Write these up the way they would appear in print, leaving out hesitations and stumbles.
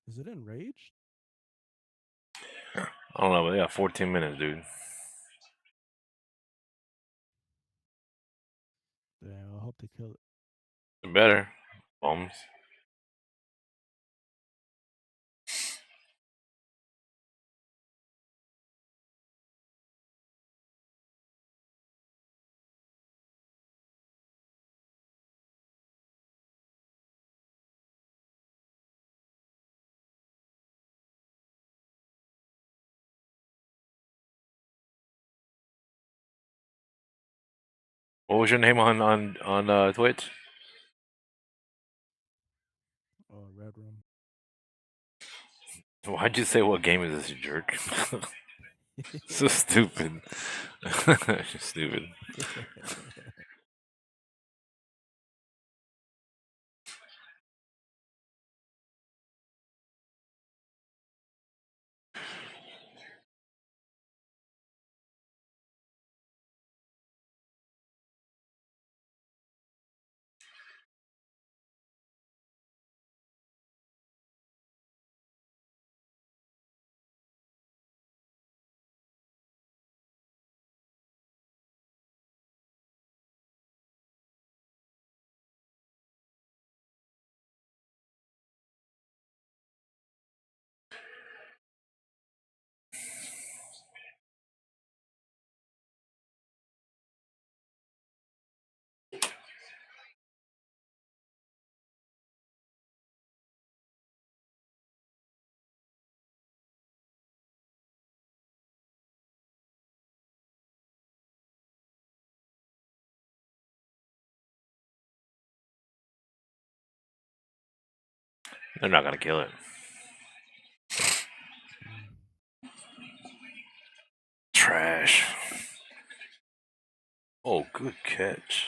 Is it enraged? I don't know, but they got 14 minutes, dude. Damn, I hope they kill it. Better. Bums. What was your name on Twitch? Oh, Red Room. Why'd you say what game is this, you jerk? So stupid. Stupid. They're not gonna kill it. Trash. Oh, good catch.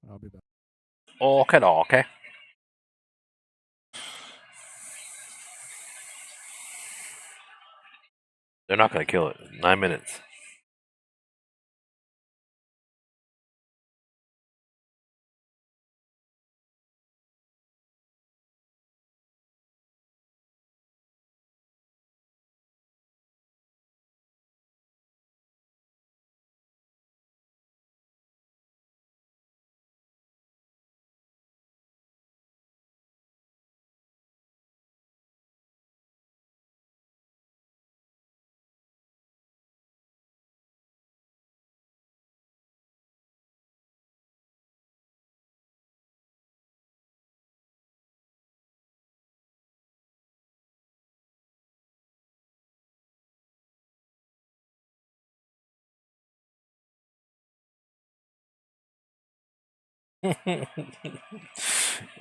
I'll be back. Okay, okay. They're not gonna kill it. 9 minutes.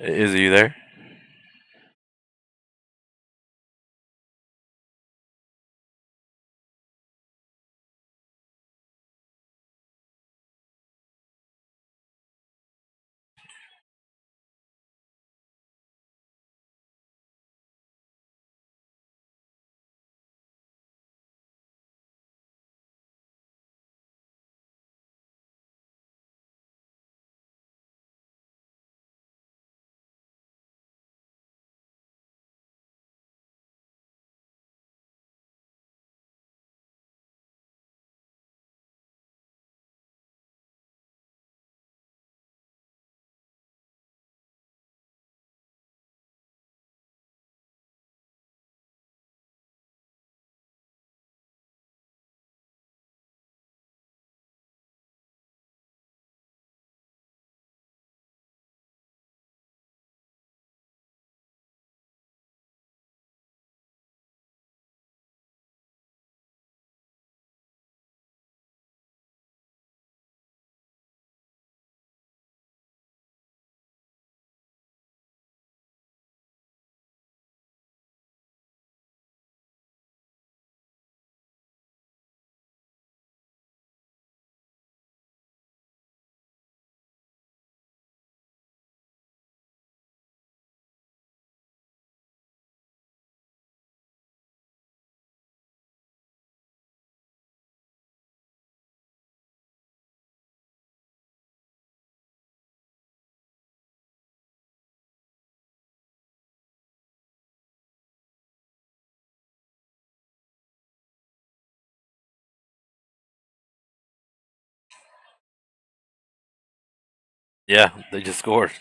Is you there? Yeah, they just scored.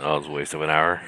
That was a waste of an hour.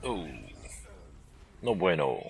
Oh, no bueno.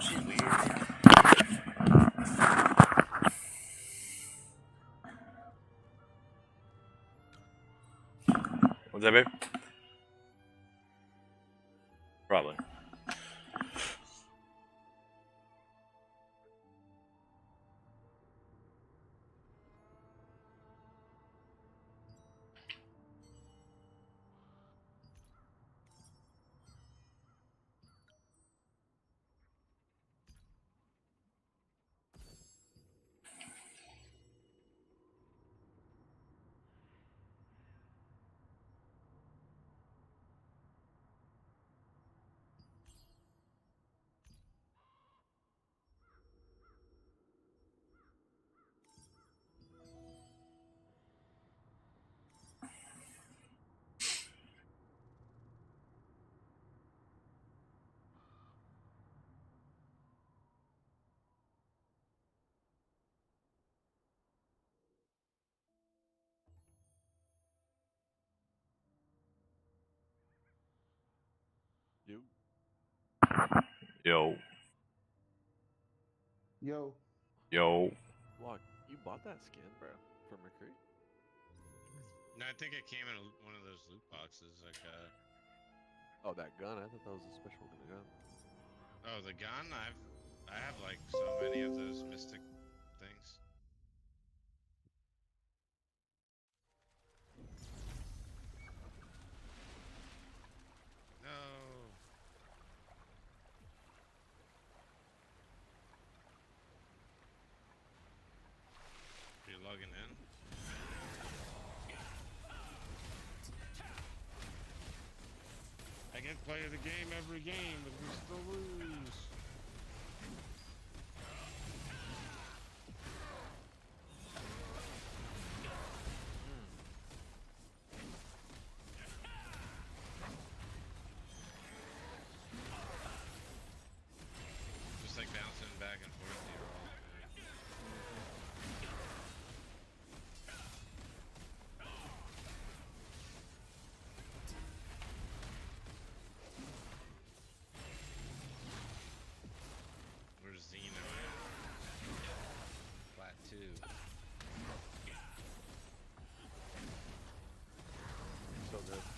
She's weird. What's that, babe? Probably. You. Yo. Yo. Yo. Walk. You bought that skin, bro, from Recruit? No, I think it came in one of those loot boxes. Like, Oh, that gun. I thought that was a special gun. oh, the gun. I have like so many of those mystic things. No. Are you logging in? I can play the game every game, but we still lose. Just like bouncing back and forth here all. Where's Xeno at? Flat 2. So good. Oh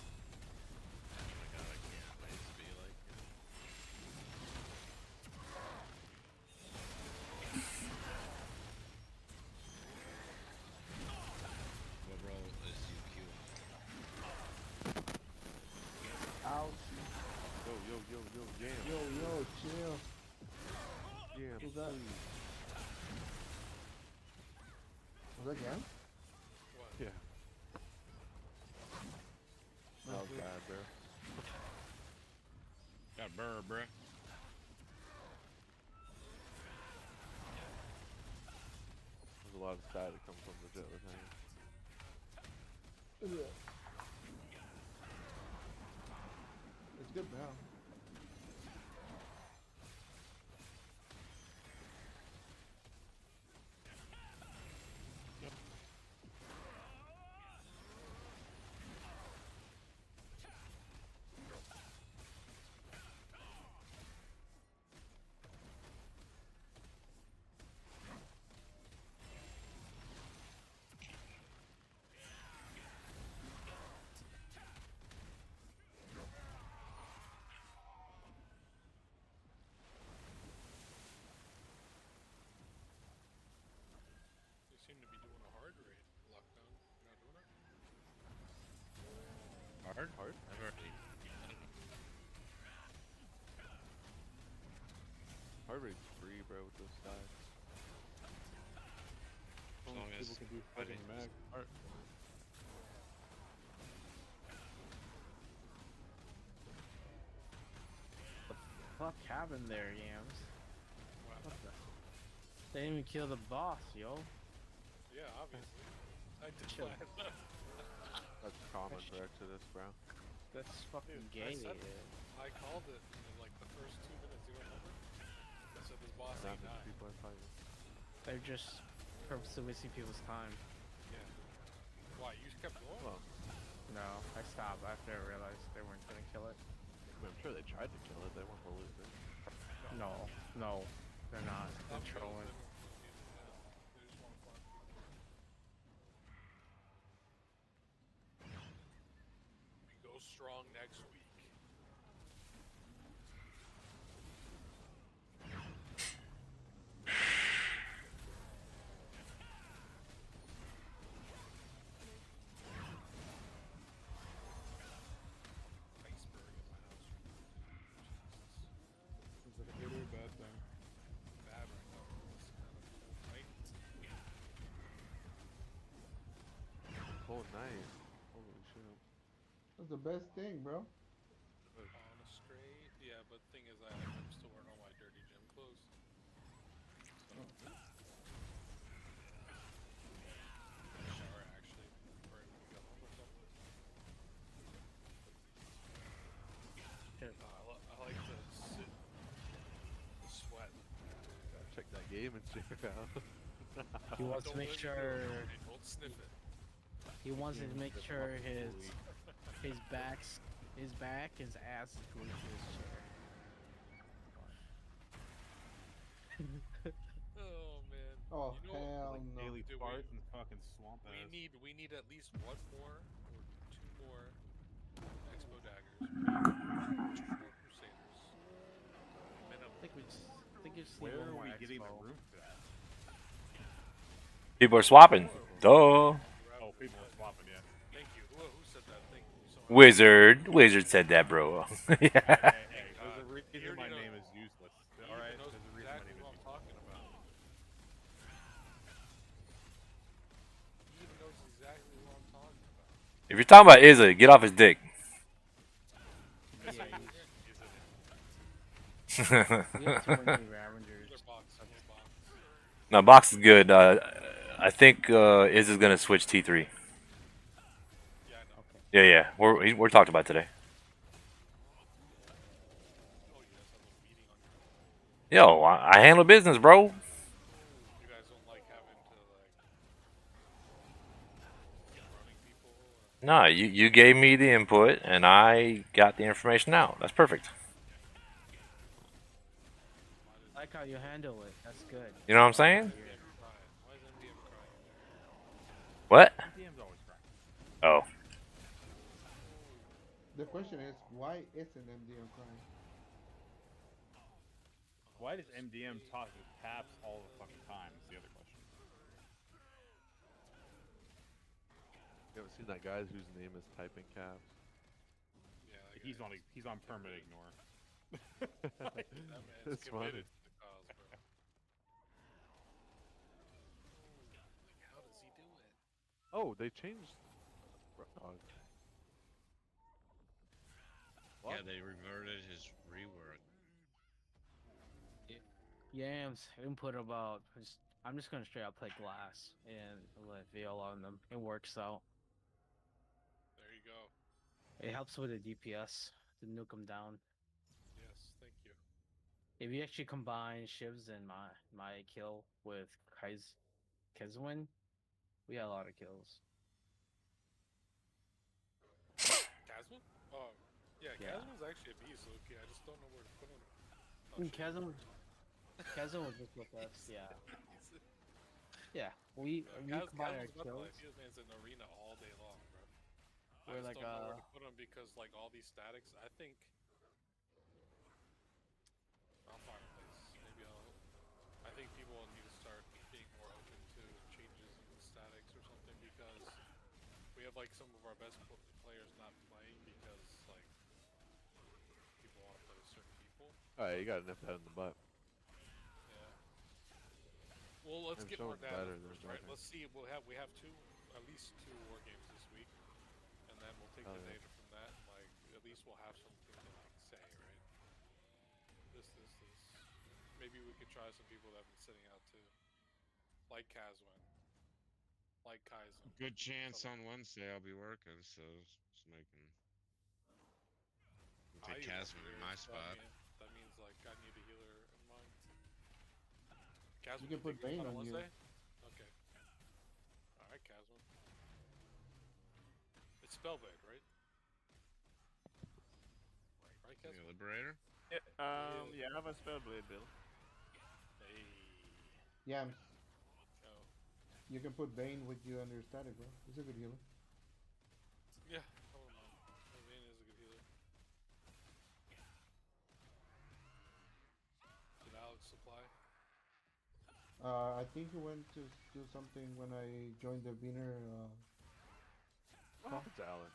my god, I can't wait to be like him. What role is UQ? Ouch. Yo, jam. Yo, chill. Jam. Who's that? Was that Gam? Yeah. That was bad, bro. Got burr, bruh. There's a lot of static coming from the jet thing. It's good now. Hard? I've already. Heart rate's free, bro, with those stacks. As long as People can do I mean, fucking max heart. Fuck happened there, Yams? What the? They didn't even kill the boss, yo. Yeah, obviously. I did Chill. plan. That's common for Exodus, bro. That's fucking Dude, I gay. said I called it in like the first 2 minutes. You remember? I said this boss That ain't many dying. people are fighting. They're just purposely wasting people's time. Yeah. Why? You just kept going? Well, No, I stopped after I realized they weren't gonna kill it. I mean, I'm sure they tried to kill it. They weren't to lose it. No, they're not. Stop They're trolling. killing them. They just want to farm people. We go strong next week. Iceberg in my house. Is it a good or a bad thing? Bad right now. It's kind of cold night. Cold night. Holy shit. That's the best thing, bro. On a straight. Yeah, but the thing is, I'm still wearing all my dirty gym clothes. So. Shower actually, before I get home or something. I like to sit, sweat. Gotta check that game and check it out. He wants to Don't make let me sure. feel it. Hey, don't sniff it. He wants to make sure his Holy. his back, his ass is glued to his chair. Oh man. Oh, You know, hell Like no. daily Dude, farts and fucking swamp we ass. need at least one more or 2 more Expo daggers. 2 more Crusaders. Minimum. I think you just need Where one are more we getting the expo. room for that? People are swapping. Duh. Oh, people are swapping, yeah. Thank you. Who said that? Thank you so much. Wizard said that, bro. Yeah. Hey, God. there's a He reason already my knows. name is useless. He Alright? even knows There's a reason my exactly name what is I'm talking about. He even knows exactly what I'm talking about. If you're talking about Izza, get off his dick. Yeah, Isn't it? you have too many Ravengers. Other box, other box. No, box is good. I think Izza's gonna switch T3. Yeah, I know. Okay. Yeah. We're talked about today. Oh, you guys have a meeting on your Yo, I handle business, bro. You guys don't like having to running people. Nah, you gave me the input and I got the information out. That's perfect. I like how you handle it. That's good. You know what I'm saying? MDM crying. Why is MDM crying? What? DM's always right. Oh. The question is, why isn't MDM crying? Why does MDM talk with caps all the fucking time? Is the other question. You ever seen that guy whose name is typing caps? Yeah, like He's on permanent ignore. that man is It's funny. committed to the cause, bro. Like, how does he do it? Oh, they changed. Dog. Yeah, they reverted his rework. Yams input about. I'm just gonna straight up play glass and let Viola on them. It works out. There you go. It helps with the DPS to nuke them down. Yes, thank you. If you actually combine Shivs and my kill with Kezwin, we got a lot of kills. Casman? Oh, yeah, Yeah. Casman's actually a beast, Loki. I just don't know where to put him. Oh, shit. Kazan was just with us, yeah. Yeah, we combine our Casman's about to kills. life. This man's in the arena all day long, bro. We're I just like, don't know where to put him because, like, all these statics, I think... I'll find a place. Maybe I think people need to start being more open to changes in the statics or something because we have, like, some of our best players not playing Alright, you gotta nip that in the butt. Yeah. Well, let's I'm get so more data better than first, right? better. Let's see. We have at least two war games this week, and then we'll take Oh, the yeah. data from that. And, like, at least we'll have something to like say, right? This. Maybe we could try some people that have been sitting out too, like Kazwin, like Kaizen. Good chance Some- on Wednesday I'll be working, so somebody can take you won't Casman be in here, my so spot. that means like I need a healer in mind. Kazwin, You can put take your Bane spot on you. Wednesday? Okay. All right, Kazwin. It's Spellblade, right? Right, Yeah, Kazwin. Liberator? Yeah, I have a Spellblade build. Hey. Yams, Oh. you can put Bane with you under static, bro. He's a good healer. Yeah. I wouldn't mind. Vayne is a good healer. Did Alex supply? I think he went to do something when I joined the Wiener. What happened to Alan?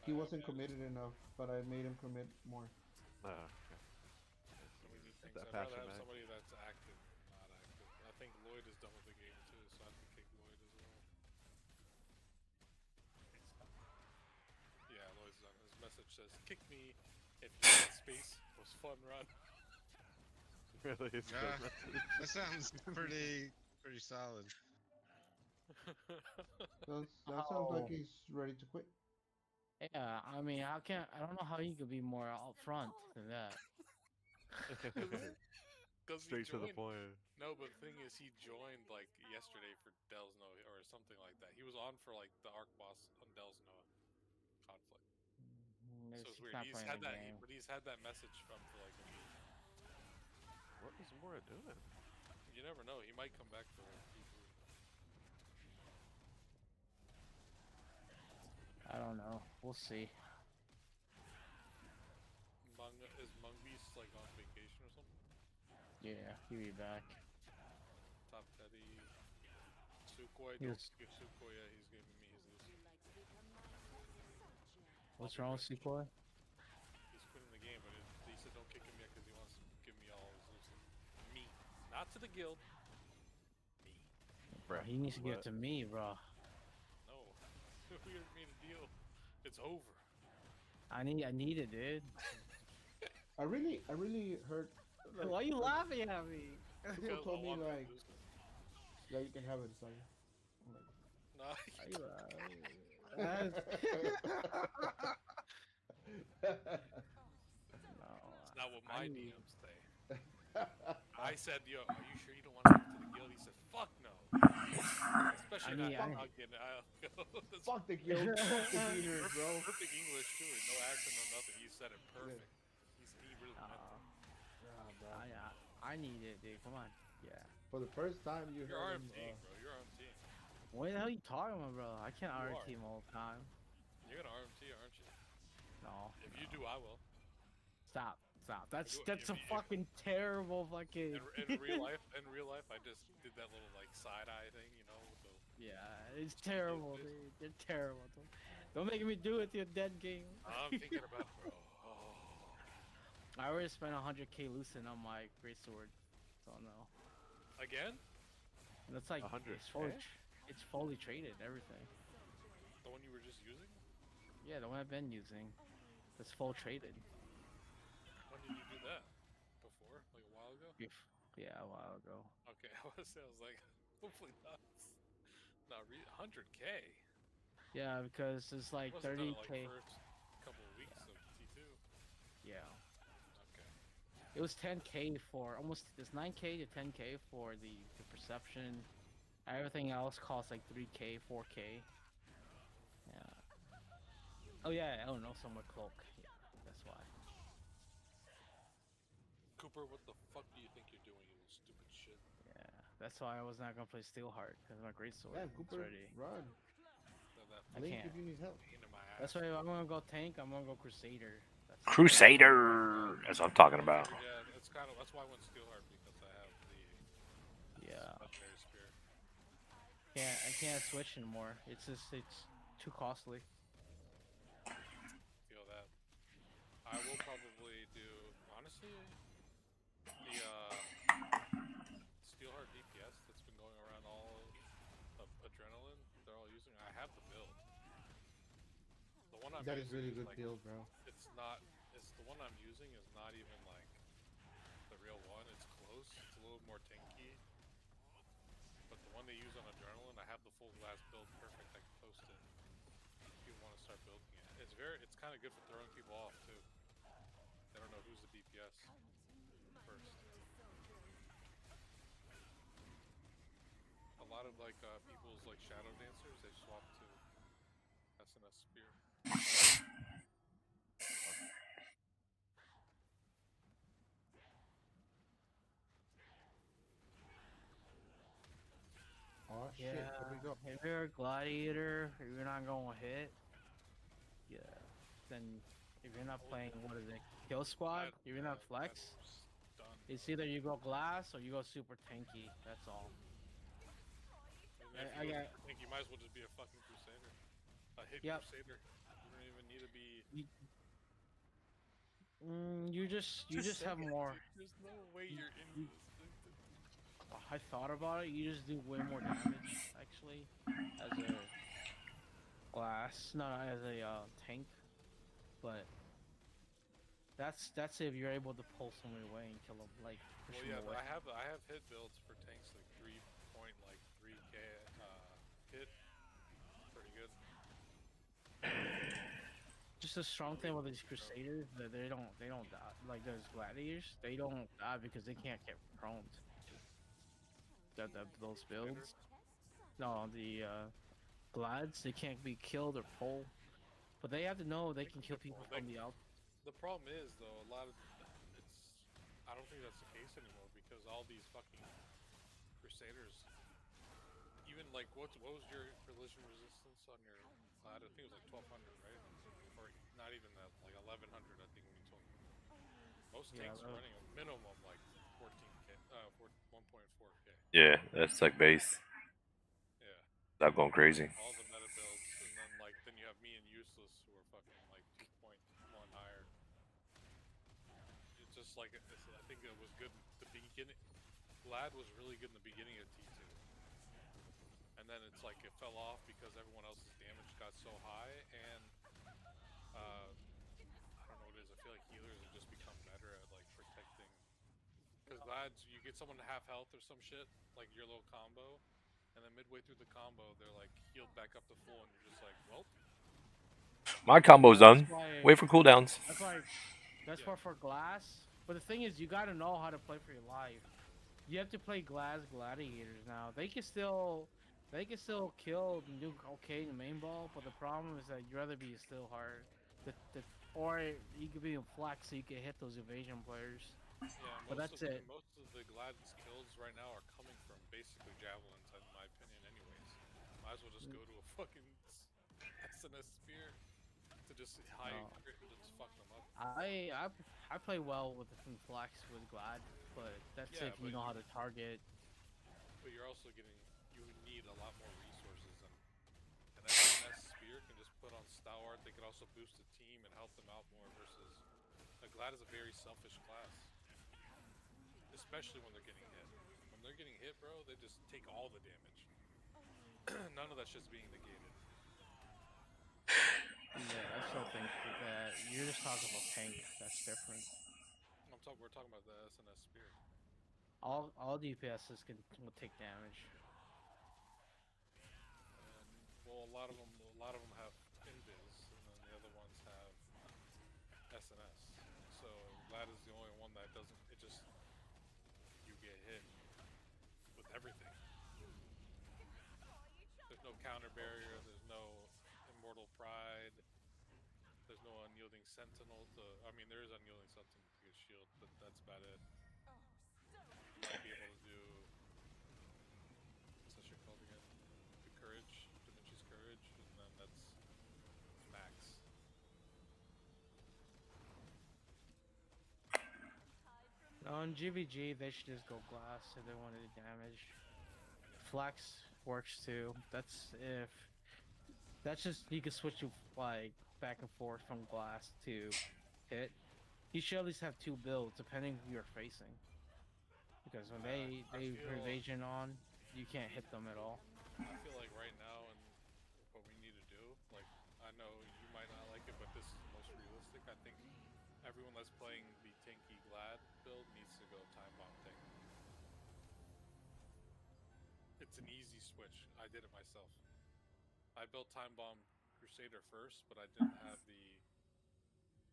He wasn't committed enough, but I made him commit more. Oh, okay. We need things. That I'd rather passion have back. somebody that's active, not active. I think Lloyd is done with the game too, so I have to kick Lloyd as well. Yeah, Lloyd's done. His message says, "Kick me if you had space. It was fun run." Really? It's Yeah. good. That sounds pretty solid. That sounds like Oh. he's ready to quit. Yeah, I mean, I don't know how you could be more upfront than that. Because Straight to the point. No, but the thing is, he joined like yesterday for Delzno or something like that. He was on for like the arc boss on Delzno conflict. So it's He's weird. not He's playing had the that, game. but he's had that message from for like a week. What is Mora doing? You never know. He might come back for P3. I don't know. We'll see. Is Mung Beast like on vacation or something? Yeah, he'll be back. Top Teddy, Sukhoi. He Don't was- give Sukhoi. Yeah, he's giving me his loose. What's wrong with Sequoia? He's quitting the game, but he said don't kick him yet because he wants to give me all his loose. Me, not to the guild. Me. Bro, he needs to give it What? to me, bro. No, we already made a deal. It's over. I need it, dude. I really heard. Like, Why are you laughing at me? people Because told I me want to like, lose. yeah, you can have it, sorry. I'm like, Nah, Why you No, that's not what my I need- DMs say. I said, yo, are you sure you don't want to give it to the guild? He said, fuck no. Especially I not need- fucking. That's Fuck the guild, fuck the Wieners, bro. perfect English too. No accent, no nothing. He said it perfect. He really meant it. Yeah, bro. I need it, dude. Come on. Yeah. For the first time, you You're heard him. RMT, bro. You're RMT. What the hell are you talking about, bro? I can't You RT him all the time. You're gonna RMT, aren't you? No. If you do, I will. Stop. That's You- that's if a you- fucking terrible fucking. In real life, I just did that little like side eye thing, you know. With the, Yeah, it's terrible, dude. You're terrible. Don't make me do it to your dead game. I'm thinking about it, bro. Oh. I already spent 100k loosen on my great sword, so no. Again? And it's like 100K? it's fully traded, everything. The one you were just using? Yeah, the one I've been using, it's full traded. When did you do that? Before? Like a while ago? Yeah, a while ago. Okay, I was like, hopefully not. Not 100k. Yeah, because it's like Must have done it, 30k. like first couple of weeks of T2. Yeah, Okay. it was 10k for almost. It's 9k to 10k for the perception. Everything else costs like 3k, 4k. Yeah. Oh yeah, I don't know, somewhere cloak. Yeah, that's why. Cooper, what the fuck do you think you're doing, you little stupid shit? Yeah, that's why I was not gonna play Steelheart because my great sword Yeah, is Cooper, ready. run. That I Blink can't. if you need help. pain in my ass. That's why I'm gonna go tank. I'm gonna go Crusader. That's Crusader. That's what I'm talking about. Yeah, that's why I went Steelheart, because I have the Yeah. legendary spear. I can't switch anymore. It's too costly. Feel that. I will probably honestly, the Steelheart DPS that's been going around all of Adrenaline, they're all using. I have the build. The one I'm That is using really good like, build, bro. it's not. It's the one I'm using is not even like the real one. It's close. It's a little more tanky. But the one they use on Adrenaline, I have the full glass build perfect. I can post it. If people want to start building it. It's kind of good for throwing people off too. They don't know who's the DPS first. A lot of like people's like shadow dancers, they swap to SNS Spear. Oh shit, here we go. If you're a gladiator, if you're not going to hit, yeah, then if you're not playing, what is it, kill squad, if you're not flex, Done. it's either you go glass or you go super tanky. That's all. And if I you got. I think you might as well just be a fucking crusader. A hit Yep. crusader. You don't even need to be. You just have say it, more. dude. There's no way you're in this. I thought about it. You just do way more damage actually as a glass, not as a tank. But that's if you're able to pull someone away and kill them, like push Well, them yeah, away. I have hit builds for tanks like 3.3k hit. Pretty good. Just a strong thing with these crusaders that they don't die. Like those gladiators, they don't die because they can't get prone. Those builds. No, the glads, they can't be killed or pulled. But they have to know they can kill people from the out. The problem is though, a lot of it's. I don't think that's the case anymore because all these fucking crusaders. Even like what was your collision resistance on your glad? I think it was like 1200, right? Or not even that, like 1100. I think when you told me. Most Yeah, tanks are running a minimum like 14k, 1.4k. Yeah, that's like base. Yeah. Not going crazy. All the meta builds, and then you have me and Useless who are fucking like 2.1 higher. It's just like I think it was good at the beginning. Glad was really good in the beginning of T2, and then it's like it fell off because everyone else's damage got so high, and I don't know what it is. I feel like healers have just become better at like protecting. Because Glads, you get someone to half health or some shit, like your little combo. And then midway through the combo, they're like healed back up to full, and you're just like, well. My combo's done. Wait for cooldowns. That's why for glass. But the thing is, you gotta know how to play for your life. You have to play glass gladiators now. They can still kill and do okay in the main ball, but the problem is that you'd rather be still hard. Or you could be in flex so you can hit those evasion players. Yeah, but that's it. Most of the Glad's kills right now are coming from basically javelins, in my opinion, anyways. Might as well just go to a fucking SNS spear to just high crit and just fuck them up. I play well with the flex with Glad, but that's if you know how to target. But you're also you need a lot more resources, and an SNS spear can just put on Stalwart. They can also boost the team and help them out more versus a Glad is a very selfish class. Especially when they're getting hit. When they're getting hit, bro, they just take all the damage. None of that shit's being negated. Yeah, I still think that you're just talking about tank. That's different. We're talking about the SNS spear. All DPSs will take damage. And, well, a lot of them have invis, and then the other ones have SNS. So Glad is the only one that doesn't. It just you get hit with everything. There's no counter barrier. There's no immortal pride. There's no unyielding sentinel to. I mean, there is unyielding sentinel to get shield, but that's about it. You might be able to do. What's that shit called again? The courage, Da Vinci's courage, and then that's max. On GVG, they should just go glass if they wanted to damage. Flex works too. That's just you can switch to like back and forth from glass to hit. You should at least have 2 builds, depending who you're facing. Because when I they feel- put evasion on, you can't hit them at all. I feel like right now and what we need to do, like I know you might not like it, but this is the most realistic. I think everyone that's playing the tanky Glad build needs to go time bomb tank. It's an easy switch. I did it myself. I built time bomb Crusader first, but I didn't have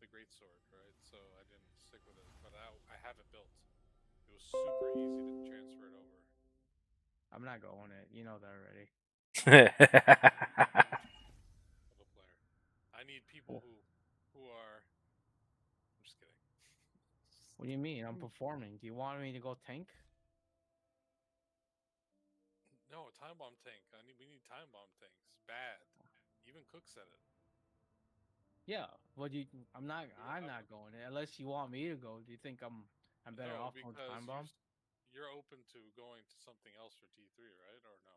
the great sword, right? So I didn't stick with it. But I have it built. It was super easy to transfer it over. I'm not going it. You know that already. Of a player. I need people who are. I'm just kidding. What do you mean? I'm performing. Do you want me to go tank? No, time bomb tank. We need time bomb tanks. Bad. Even Cook said it. Yeah, but I'm not going it unless you want me to go. Do you think I'm better No, off going because time bomb? you're open to going to something else for T3, right? Or no?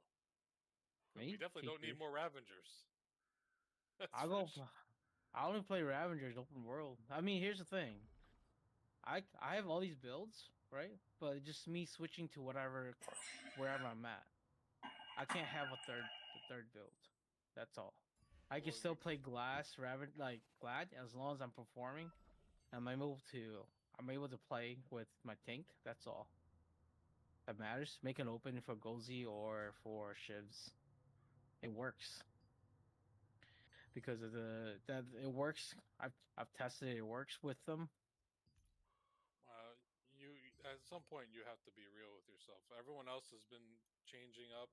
Me? We definitely don't need T3. more Ravengers. That's I'll for go. sure. I only play Ravengers open world. I mean, here's the thing. I have all these builds, right? But it's just me switching to wherever I'm at. I can't have a third build. That's all. I can Well, still play Glass, like Glad, as long as I'm performing. I'm able to play with my tank. That's all that matters. Make an open for Gozi or for Shivs. It works because of that it works. I've tested it. It works with them. You at some point you have to be real with yourself. Everyone else has been changing up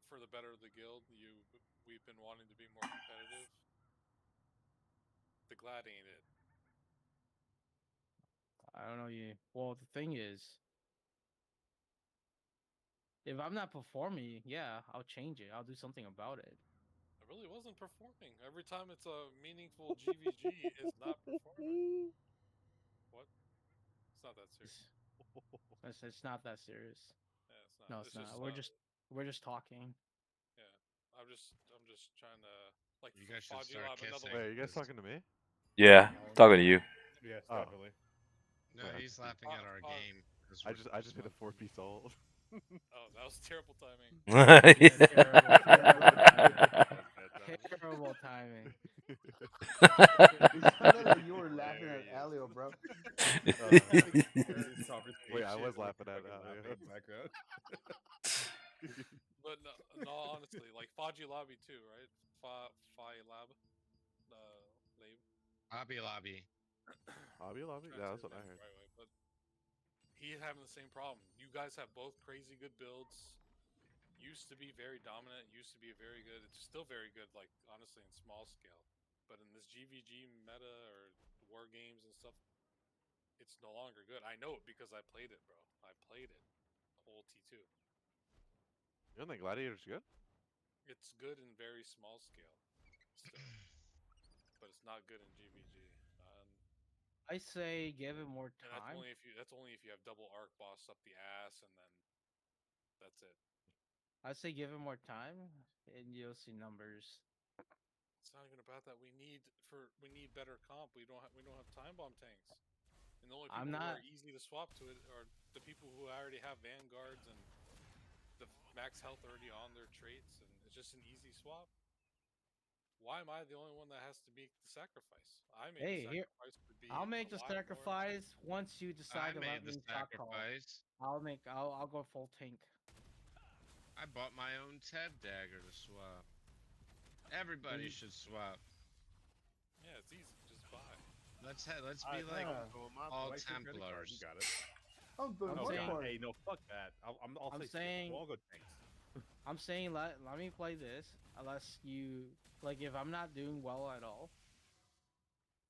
for the better of the guild. We've been wanting to be more competitive. The Glad ain't it. I don't know you. Well, the thing is, if I'm not performing, yeah, I'll change it. I'll do something about it. I really wasn't performing. Every time it's a meaningful GVG, is not performing. What? It's not that serious. It's not that serious. Yeah, it's not. No, it's not. We're just talking. Yeah, I'm just trying to like. You guys should Faji start Lab, another kissing. one. Wait, are you guys This- talking to me? Yeah, talking to you. Yes, Oh. definitely. No, Wait, he's laughing at our game. 'cause I we're just hit a smoking. 4-piece ult. Oh, that was terrible timing. Terrible timing. It sounded like you were laughing at Alio, bro. Wait, I was laughing at Alio. background. But no, honestly, like Faji Lobby too, right? Fi Lab, Lab. Hobby Lobby. Hobby Lobby? Trying to Yeah, say that's what the I name heard. the right way, but he's having the same problem. You guys have both crazy good builds. Used to be very dominant. Used to be very good. It's still very good, like honestly in small scale. But in this GVG meta or war games and stuff, it's no longer good. I know it because I played it, bro. I played it, the whole T2. You don't think Gladiator's good? It's good in very small scale, still, but it's not good in GVG. I say give it more And that's time. only if you have double arc boss up the ass, and then that's it. I say give it more time, and you'll see numbers. It's not even about that. We need better comp. We don't have time bomb tanks, and the only people who are easy to swap to it are the people who already have vanguards and the max health already on their traits, and it's just an easy swap. Why am I the only one that has to make the sacrifice? I made the sacrifice to be. I'll make a the lot more- sacrifice once you I decide to let made the me shot call. sacrifice. I'll go full tank. I bought my own Ted dagger to swap. Everybody should swap. Yeah, it's easy. Just buy. Let's be like all Templars. You got it. I'm doing No, one saying- part. hey, no, fuck that. I'll I'm say saying- we'll all go tanks. I'm saying let me play this unless you like if I'm not doing well at all.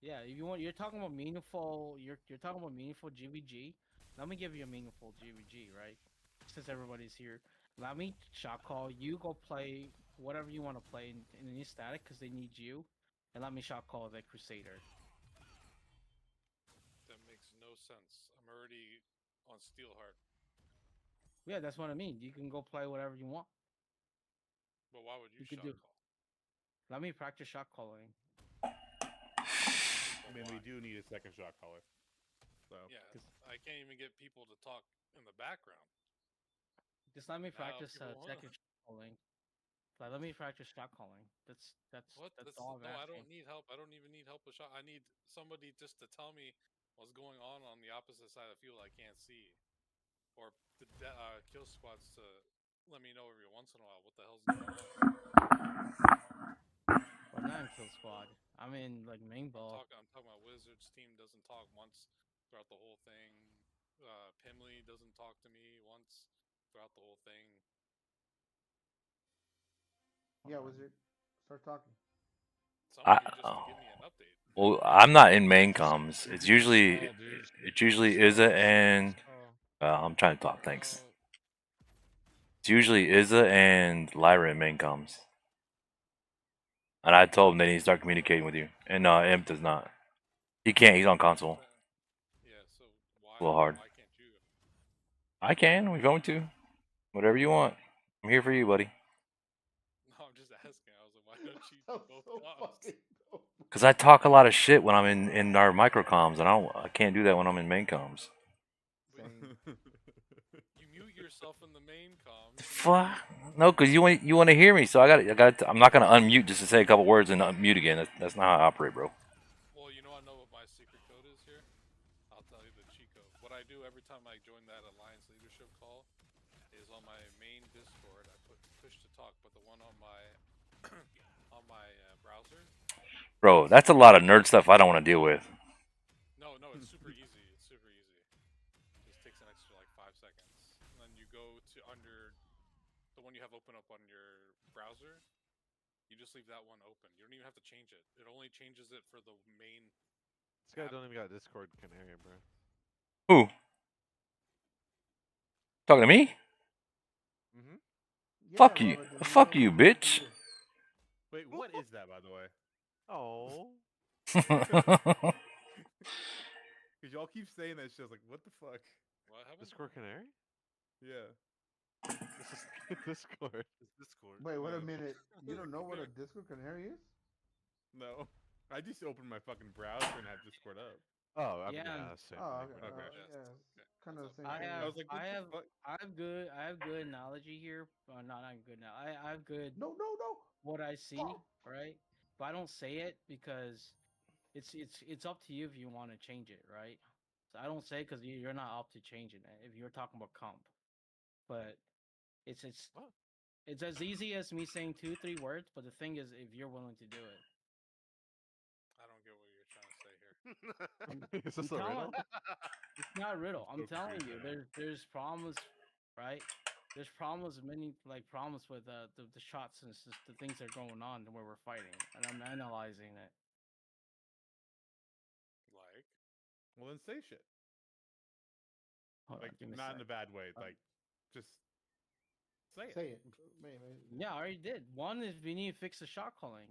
Yeah, if you want you're talking about meaningful you're talking about meaningful GVG. Let me give you a meaningful GVG, right? Since everybody's here. Let me shot call, you go play whatever you want to play in any static because they need you. And let me shot call the Crusader. That makes no sense. I'm already on Steelheart. Yeah, that's what I mean. You can go play whatever you want. But why would you You could shot do- call? Let me practice shot calling. I mean, we do need a second shot caller. So Yeah, I can't even get people to talk in the background. Just let me Now practice people wanna. second shot calling. Like, let me practice shot calling. That's What? all I'm No, I asking. don't need help. I don't even need help with shot. I need somebody just to tell me what's going on the opposite side of the field I can't see, or the kill squads to let me know every once in a while what the hell's going on. Well, not in kill squad. I mean, like main ball. I'm talking about Wizards team doesn't talk once throughout the whole thing. Pimley doesn't talk to me once throughout the whole thing. Yeah, Wizard. Start talking. Somebody just to give me an update. Well, I'm not in main comms. It's usually Stall, dude. it's usually Izza and I'm trying to talk. Thanks. It's usually Izza and Lyra in main comms. And I told him that he needs to start communicating with you. And Imp does not. He can't. He's on console. Yeah, so why? A little hard. Why can't you? I can. We're going to. Whatever you want. I'm here for you, buddy. No, I'm just asking. I was like, why don't you That do was both so comms? fucking dope. Cause I talk a lot of shit when I'm in our microcoms, and I can't do that when I'm in main comms. Same. You mute yourself in the main comms. Fuck. No, cause you want to hear me, so I'm not gonna unmute just to say a couple words and unmute again. That's not how I operate, bro. Well, you know what my secret code is here? I'll tell you the cheat code. What I do every time I join that Alliance leadership call is on my main Discord, I put push to talk, but the one on my on my browser. Bro, that's a lot of nerd stuff I don't want to deal with. No, it's super easy. It's super easy. Just takes an extra like 5 seconds. And then you go to under the one you have open up on your browser. You just leave that one open. You don't even have to change it. It only changes it for the main. This guy don't even got Discord Canary, bro. Who? Talking to me? Mm-hmm. Yeah, Fuck you. Robert De Niro, Fuck you, what bitch. do? wait, what is that, by the way? Oh. Because y'all keep saying that shit. I was like, what the fuck? What happened? Discord Canary? Yeah. This is Discord. It's Discord. Wait, wait a Yeah. minute. You don't know what a Discord Canary is? No. I just opened my fucking browser and have Discord up. Oh, I mean, Yeah. yeah, same Oh, thing. okay. Okay. Yeah, kind of the same I thing. have, was like, what I the have, fuck? I have good analogy here. Not good now. I have good No. what I see, Oh. right? But I don't say it because it's up to you if you want to change it, right? So I don't say because you're not up to changing it if you're talking about comp. But it's What? it's as easy as me saying 2-3 words. But the thing is, if you're willing to do it, I don't get what you're trying to say here. Is this a telling- riddle? it's not a riddle. I'm so telling you, confused there's problems, right? There's problems, many problems with the shots and just the things that are going on where we're fighting, and I'm analyzing it. Like, Well, then say shit. Hold on, Like, give me a not in a sec. bad way. Like, just say it. Say it. Wait. Yeah, I already did. One is we need to fix the shot calling.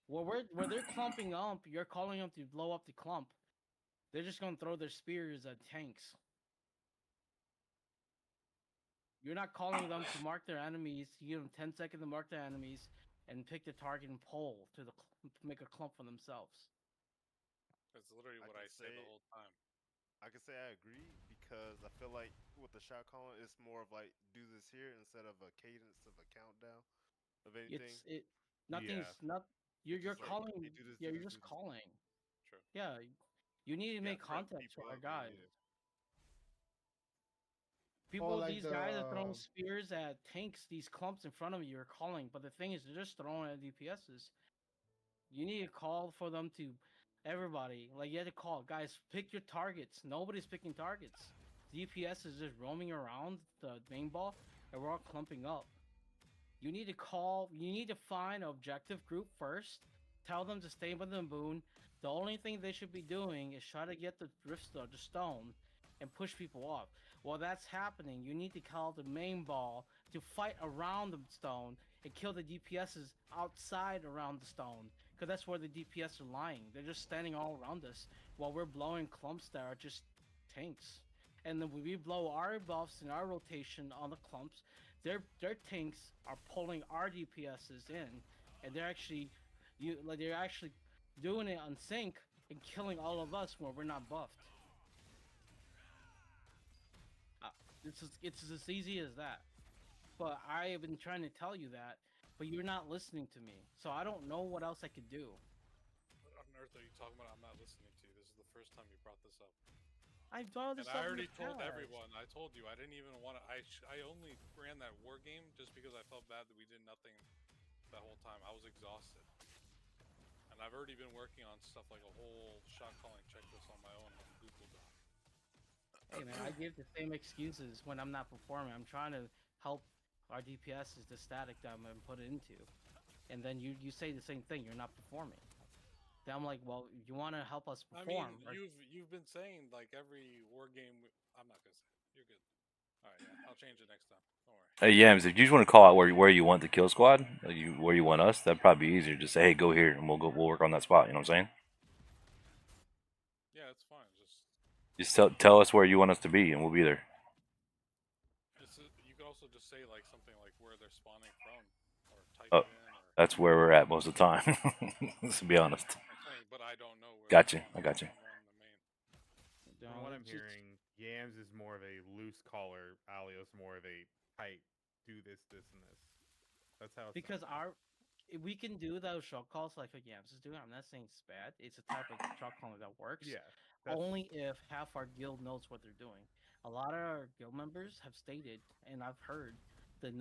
Where they're clumping up, you're calling them to blow up the clump. They're just gonna throw their spears at tanks. You're not calling them to mark their enemies. You give them 10 seconds to mark their enemies and pick the target and pull to make a clump for themselves. that's literally I what can I said the say- whole time. I can say I agree because I feel like with the shot calling, it's more of like do this here instead of a cadence of a countdown of anything. Nothing's Yeah. not. You're just like, calling. hey, do this, Yeah, do you're this, just do this. calling. True. Yeah, you need to Yeah, make prep context for people our up, yeah, guys. yeah. People, like these guys are throwing the- spears at tanks, these clumps in front of you are calling, but the thing is, they're just throwing at DPSs. You need to call for them to everybody. Like, you have to call, guys, pick your targets. Nobody's picking targets. DPS is just roaming around the main ball, and we're all clumping up. You need to call, you need to find an objective group first, tell them to stay by the moon. The only thing they should be doing is try to get the driftstone, the stone, and push people off. While that's happening, you need to call the main ball to fight around the stone and kill the DPSs outside around the stone. Because that's where the DPS are lying. They're just standing all around us while we're blowing clumps that are just tanks. And then when we blow our buffs and our rotation on the clumps, their tanks are pulling our DPSs in, and they're actually they're actually doing it on sync and killing all of us when we're not buffed. It's as easy as that. But I have been trying to tell you that, but you're not listening to me. So I don't know what else I could do. What on earth are you talking about? I'm not listening to you. This is the first time you brought this up. I've done this And stuff I in the already told past. everyone. I told you I didn't even want to. I only ran that war game just because I felt bad that we did nothing that whole time. I was exhausted, and I've already been working on stuff like a whole shot calling checklist on my own on Google Doc. Hey man, I give the same excuses when I'm not performing. I'm trying to help our DPS is the static that I'm gonna put it into, and then you say the same thing. You're not performing. Then I'm like, well, you want to help us I mean, perform? you've been saying like every war game. I'm not gonna say it. You're good. All right, yeah, I'll change it next time. Don't worry. Hey Yams, if you just want to call out where you want the kill squad, where you want us, that'd probably be easier. Just say, hey, go here, and we'll work on that spot. You know what I'm saying? Yeah, it's fine. Just tell us where you want us to be, and we'll be there. You could also just say like something like where they're spawning from, or type Oh, it in. Or... that's where we're at most of the time. To be honest. I'm saying, but I don't know where. Gotcha. I got you. From what I'm hearing, Yams is more of a loose caller. Alios more of a tight. Do this, this, and this. That's how. Because we can do those shot calls like what Yams is doing. I'm not saying it's bad. It's a type of shot calling that works. Yeah. Only if half our guild knows what they're doing. A lot of our guild members have stated, and I've heard that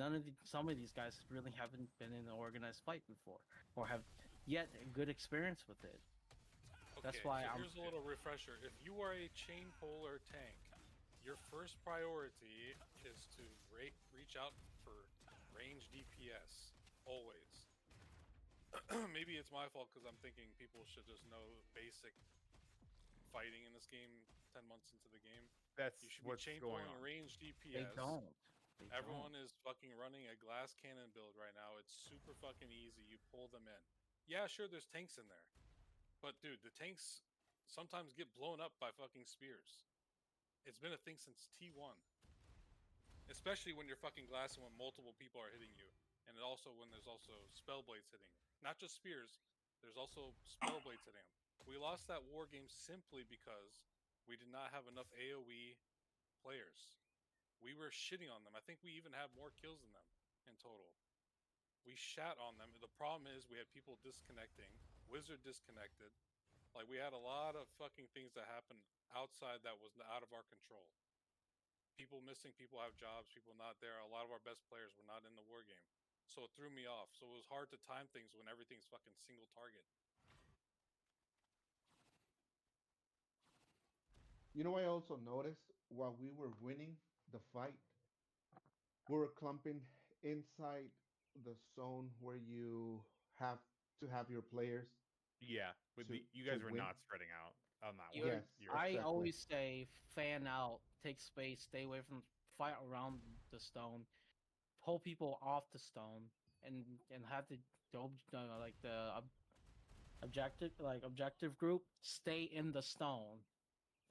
some of these guys really haven't been in an organized fight before, or have yet a good experience with it. Okay, That's why so here's a little refresher. If you are a chain puller tank, your first priority is to reach out for range DPS always. Maybe it's my fault because I'm thinking people should just know basic fighting in this game 10 months into the game. That's you should what's be chain going pulling on. range DPS. They don't. Everyone is fucking running a glass cannon build right now. It's super fucking easy. You pull them in. Yeah, sure, there's tanks in there. But dude, the tanks sometimes get blown up by fucking spears. It's been a thing since T1. Especially when you're fucking glass and when multiple people are hitting you. And also when there's also spell blades hitting. Not just spears, there's also spell blades hitting them. We lost that war game simply because we did not have enough AoE players. We were shitting on them. I think we even had more kills than them in total. We shat on them. The problem is we had people disconnecting. Wizard disconnected. Like, we had a lot of fucking things that happened outside that was out of our control. People missing, people have jobs, people not there. A lot of our best players were not in the war game. So it threw me off. So it was hard to time things when everything's fucking single target. You know, I also noticed while we were winning the fight, we were clumping inside the zone where you have to have your players. Yeah, you guys were win. not spreading out on that one. one. Yes, I exactly. always say fan out, take space, stay away from fight around the stone, pull people off the stone, and have the objective group stay in the stone.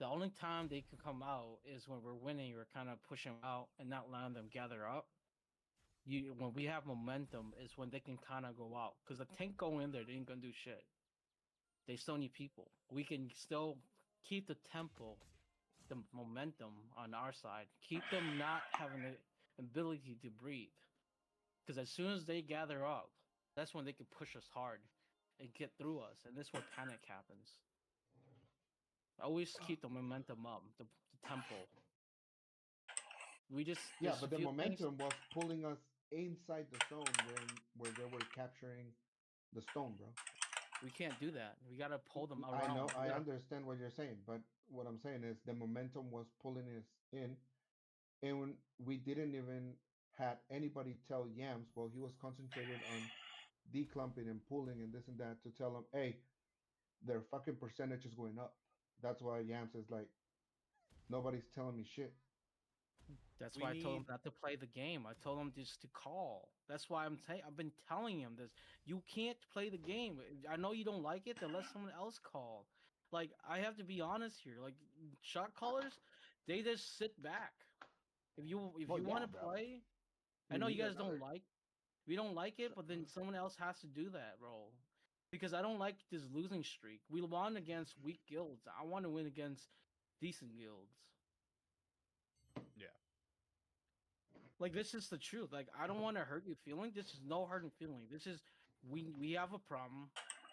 The only time they can come out is when we're winning. We're kind of pushing them out and not letting them gather up. When we have momentum is when they can kind of go out, because the tank go in there, they ain't gonna do shit. They still need people. We can still keep the tempo, the momentum on our side. Keep them not having the ability to breathe. Because as soon as they gather up, that's when they can push us hard and get through us, and that's where panic happens. Always keep the momentum up, the tempo. We just but the momentum was pulling us inside the zone where they were capturing the stone, bro. We can't do that. We gotta pull them around. I know, I understand what you're saying, but what I'm saying is the momentum was pulling us in, and when we didn't even had anybody tell Yams, well, he was concentrated on declumping and pulling and this and that to tell him, hey, their fucking percentage is going up. That's why Yams is like, nobody's telling me shit. That's why I told him not to play the game. I told him just to call. That's why I've been telling him this. You can't play the game. I know you don't like it, then let someone else call. Like, I have to be honest here. Like, shot callers, they just sit back. If you want to play, I know you guys don't like. We don't like it, but then someone else has to do that role. because I don't like this losing streak. We won against weak guilds. I want to win against decent guilds. Yeah. Like this is the truth. Like I don't want to hurt your feeling. This is no hurting feeling. This is we have a problem,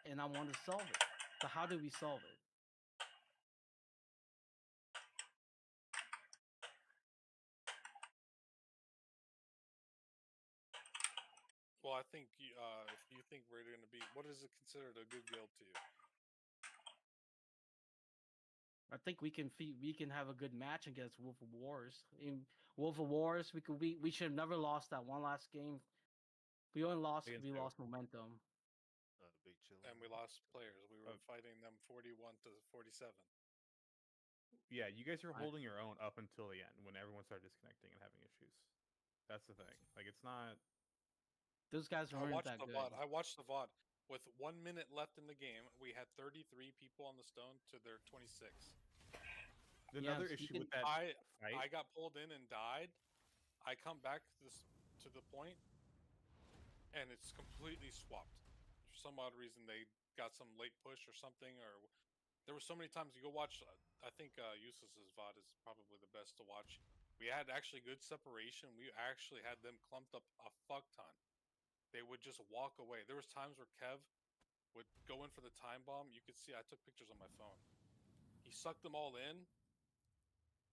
and I want to solve it. So how do we solve it? Well, I think if you think we're going to be, what is it considered a good guild to you? I think we can have a good match against Wolf of Wars. In Wolf of Wars, we should have never lost that one last game. We only lost Against we who? lost momentum. The big chill. And we lost players. We were Oh. fighting them 41 to 47. Yeah, you guys were I- holding your own up until the end when everyone started disconnecting and having issues. That's the thing. Like it's not. Those guys I weren't watched that the good. VOD. I watched the VOD. With 1 minute left in the game, we had 33 people on the stone to their 26. Another Yes, you issue with can- that I fight. got pulled in and died. I come back to the point, and it's completely swapped. For some odd reason, they got some late push or something, or there were so many times you go watch. I think Useless's VOD is probably the best to watch. We had actually good separation. We actually had them clumped up a fuck ton. They would just walk away. There was times where Kev would go in for the time bomb. You could see I took pictures on my phone. He sucked them all in,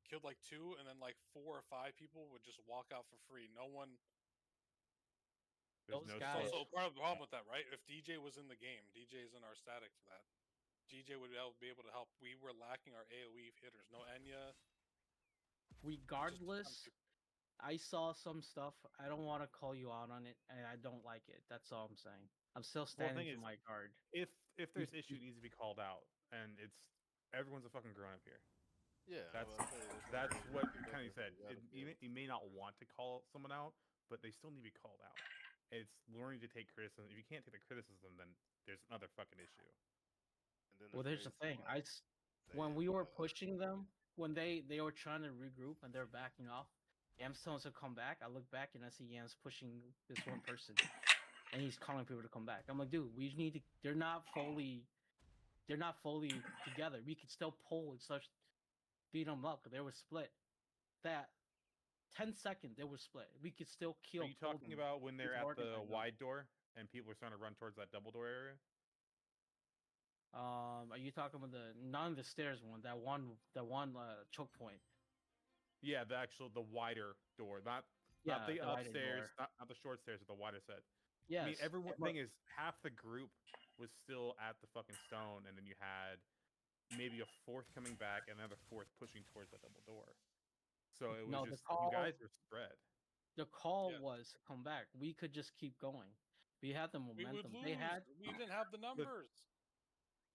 killed like 2, and then like 4 or 5 people would just walk out for free. No one. There's Those no guys- So switch. part of the problem with that, right? If DJ was in the game, DJ is in our static for that. DJ would be able to help. We were lacking our AoE hitters. No Enya. Regardless, I saw some stuff. I don't want to call you out on it, and I don't like it. That's all I'm saying. I'm still standing thing for is- my guard. If there's issue, it needs to be called out, and it's everyone's a fucking grown up here. Yeah, That's well, I'll tell you, there's no that's way to what keep up Kenny with said. it. You gotta be able- You may not want to call someone out, but they still need to be called out. It's learning to take criticism. If you can't take the criticism, then there's another fucking issue. and then Well, there's the phrase, thing. like, When saying, we were pushing them, when they were trying to regroup and they're backing off, Yams telling us to come back. I look back and I see Yams pushing this one person, and he's calling people to come back. I'm like, dude, we need to. They're not fully together. We could still pull and start beat them up. They were split. That 10 seconds they were split. We could still kill. Are you talking about when they're It's at working the right now. wide door and people are starting to run towards that double door area? Are you talking about none of the stairs one? That one choke point. Yeah, the wider door, not Yeah, the wider upstairs, door. not the short stairs, but the wider set. Yes. I mean, everyone but- thing is half the group was still at the fucking stone, and then you had maybe a fourth coming back and another fourth pushing towards the double door. So it was No, the just call- you guys were spread. The call Yeah. was come back. We could just keep going. We had the We would momentum. lose. They We didn't have the numbers. were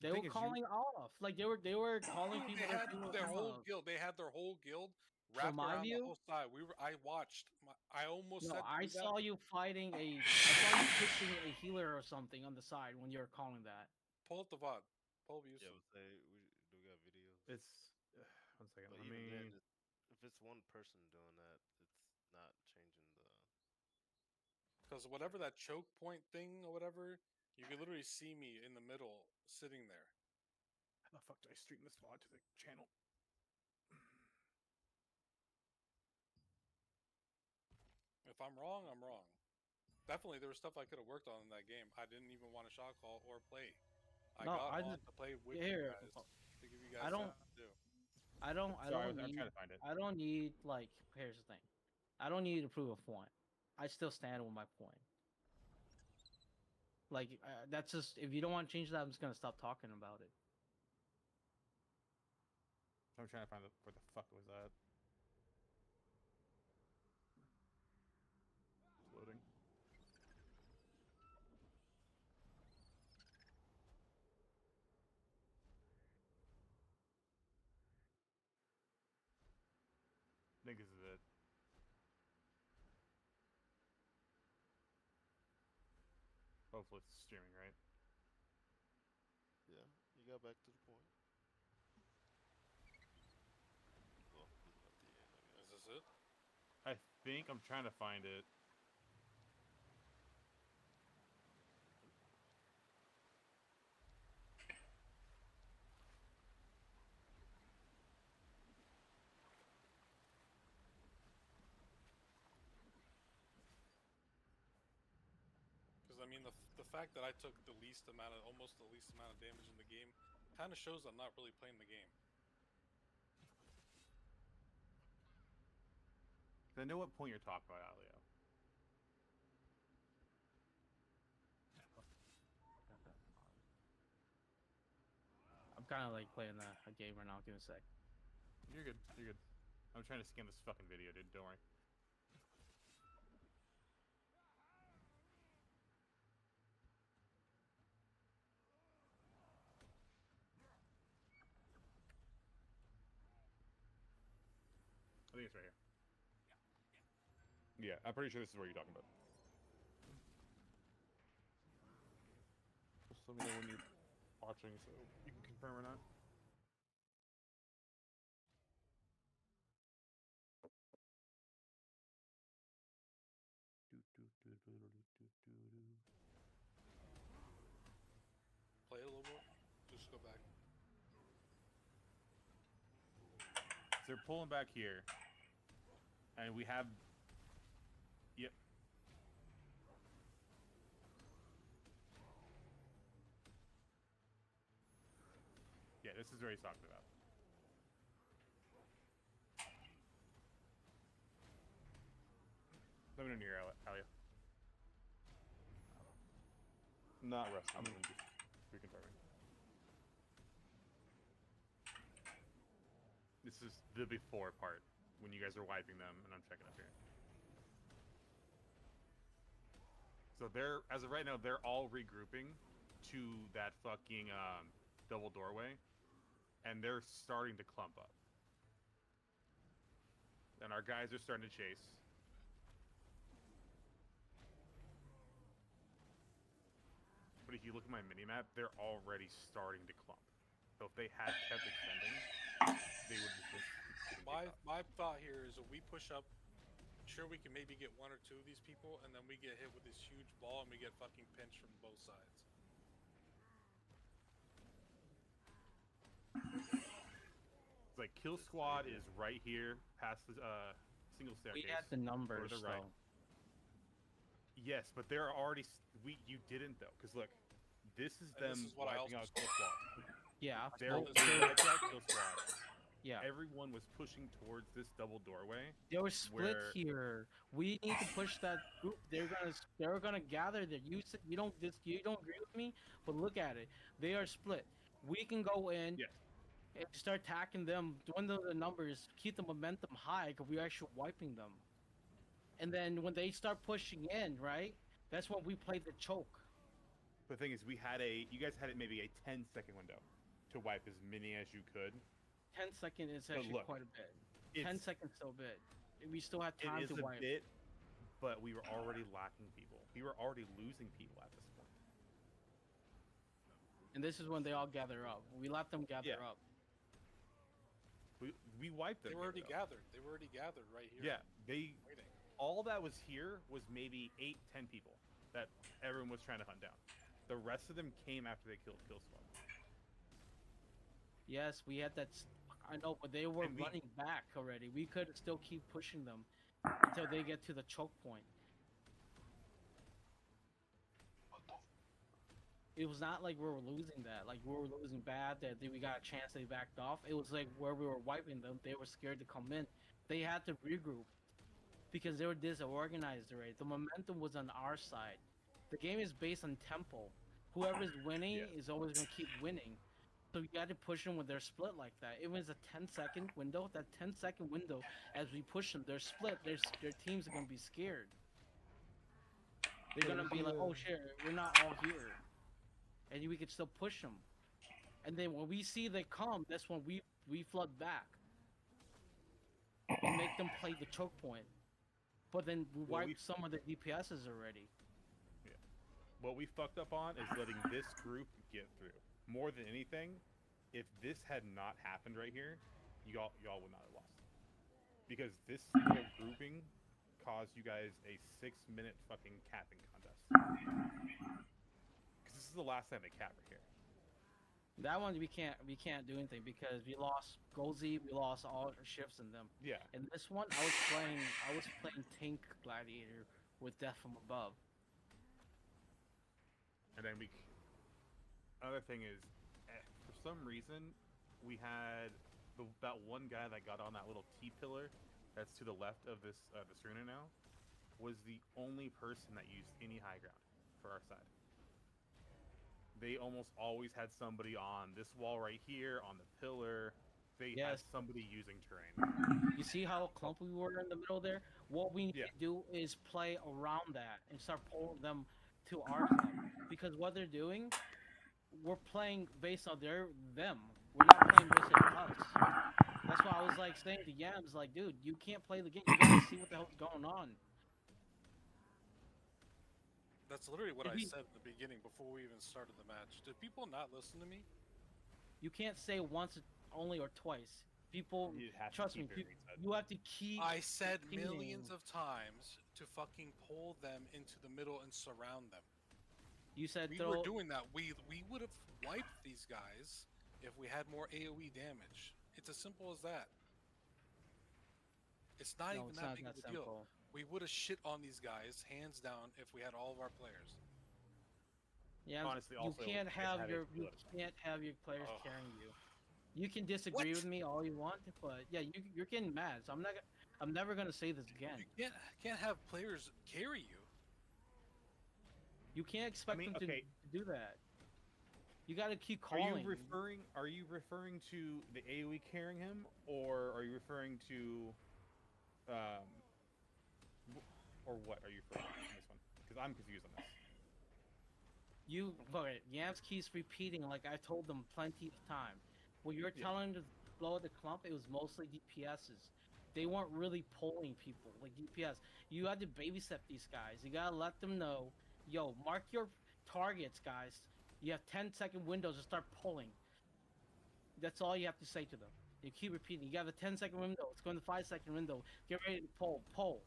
thing is you- calling off. Like they were calling Dude, people. they had that were their whole off. guild. They had their whole guild From wrapped my around the view- whole side. I watched. I almost No, said. to I do that. saw you fighting I saw you pushing a healer or something on the side when you were calling that. Pull up the VOD. Pull up Yeah, Yusuf. but say we got videos. It's 1 second. But Let even me. then, if it's one person doing that, it's not changing the. Because whatever that choke point thing or whatever, you could literally see me in the middle sitting there. How the fuck do I stream this VOD to the channel? If I'm wrong, I'm wrong. Definitely, there was stuff I could have worked on in that game. I didn't even want to shot call or play. I No, got I on just- to play with here, you guys to give you guys I don't- something to do. I don't Sorry, I'm need trying to find it. I don't need like here's the thing. I don't need to prove a point. I still stand with my point. Like that's just if you don't want to change that, I'm just gonna stop talking about it. I'm trying to find where the fuck was that. It's loading. I think this is it. Hopefully it's streaming, right? Yeah, you got back to the point. Well, this is not the end, I guess. Is this it? I think I'm trying to find it. I mean, the fact that I took almost the least amount of damage in the game, kind of shows I'm not really playing the game. I know what point you're talking about, Alio. I'm kind of like playing a game right now. Give me a sec. You're good. You're good. I'm trying to scan this fucking video, dude. Don't worry. I think it's right here. Yeah, I'm pretty sure this is what you're talking about. Just let me know when you're watching so you can confirm or not. Play it a little more. Just go back. So they're pulling back here, and we have. Yep. Yeah, this is what he's talking about. Let me know near Alia. Not rest. I'm just reconfirming. This is the before part when you guys are wiping them, and I'm checking up here. So they're, as of right now, they're all regrouping to that fucking double doorway, and they're starting to clump up. And our guys are starting to chase. But if you look at my minimap, they're already starting to clump. So if they had kept extending, they would have just My thought here is if we push up, sure we can maybe get one or two of these people, and then we get hit with this huge ball and we get fucking pinched from both sides. It's like Kill Squad is right here, past the single staircase. We had the numbers, to the right. though. Yes, but they're already. You didn't though, because look, this is them wiping out Kill Squad. Yeah, They wiped out Kill Squad. yeah. Everyone was pushing towards this double doorway. They were split where- here. We need to push that group. They're gonna gather there. You don't agree with me, but look at it. They are split. We can go in Yes. and start attacking them, dwindle the numbers, keep the momentum high, because we're actually wiping them. And then when they start pushing in, right? That's when we play the choke. The thing is, you guys had it maybe a 10-second window to wipe as many as you could. 10 seconds is But actually look, quite a bit. 10 seconds still a bit. We still have time It to is a wipe. bit, but we were already lacking people. We were already losing people at this point. And this is when they all gather up. We let them gather Yeah. up. We wiped them. They were here, already though. gathered. They were already gathered right here. Yeah, waiting. all that was here was maybe 8-10 people that everyone was trying to hunt down. The rest of them came after they killed Kill Squad. Yes, we had that. I know, but they were And running back already. We could still keep pushing them until they get to the choke point. It was not like we were losing that. Like we were losing bad. That we got a chance. They backed off. It was like where we were wiping them. They were scared to come in. They had to regroup because they were disorganized already. The momentum was on our side. The game is based on tempo. Whoever's winning is always gonna keep winning. So you got to push them when they're split like that. It was a 10-second window. That 10-second window, as we push them, they're split. Their teams are gonna be scared. They're gonna be like, "Oh shit, we're not all here," and we could still push them. And then when we see they come, that's when we flood back and make them play the choke point. But then we wipe some of the DPSs already. Yeah. What we fucked up on is letting this group get through. More than anything, if this had not happened right here, y'all would not have lost. Because this single grouping caused you guys a 6-minute fucking capping contest. Because this is the last time they cap right here. That one we can't do anything because we lost Gozi, we lost all our shifts in them. Yeah. And this one I was playing, tank gladiator with Death from Above. And then another thing is, for some reason, we had that one guy that got on that little T pillar that's to the left of this arena now was the only person that used any high ground for our side. They almost always had somebody on this wall right here, on the pillar. They had Yes. somebody using terrain. You see how clumpy we were in the middle there? What we need Yeah. to do is play around that and start pulling them to our club. Because what they're doing, we're playing based on them. We're not playing based on us. That's why I was like saying to Yams, like, dude, you can't play the game. You gotta see what the hell's going on. That's literally what Did I he- said at the beginning before we even started the match. Did people not listen to me? You can't say once only or twice. People, You have to trust me, keep hearing what he said. you have to keep. I said repeating. millions of times to fucking pull them into the middle and surround them. You said We throw. were doing that. We would have wiped these guys if we had more AoE damage. It's as simple as that. It's not No, even it's that not big that of a deal. simple. We would have shit on these guys hands down if we had all of our players. Yeah, Honestly, you also, can't it's have had your its you politics. can't have your players Ugh. carrying you. You can disagree with me all you want, but yeah, you're getting mad. So I'm never gonna say this again. You can't have players carry you. You can't expect mean, them okay. to do that. You gotta keep Are calling. you referring to the AoE carrying him, or are you referring to, or what are you referring to in this one? Because I'm confused on this. Okay, Yams keeps repeating like I told them plenty of time. When you're Yeah. telling them to blow the clump, it was mostly DPSs. They weren't really pulling people like DPS. You had to babysit these guys. You gotta let them know, yo, mark your targets, guys. You have 10-second windows to start pulling. That's all you have to say to them. You keep repeating. You have a 10-second window. It's going to 5-second window. Get ready to pull. Pull.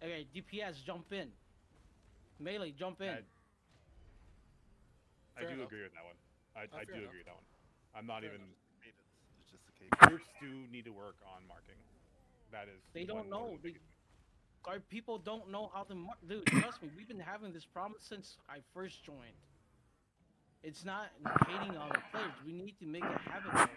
Okay, DPS, jump in. Melee, jump in. I Fair do enough. agree with that one. I fair do enough. agree with that one. I'm not Fair even. enough. It's just a case. Groups do need to work on marking. That is. They don't one more know. of the biggest- Our people don't know how to mark. Dude, trust me, we've been having this problem since I first joined. It's not hating on the players. We need to make a habit of them.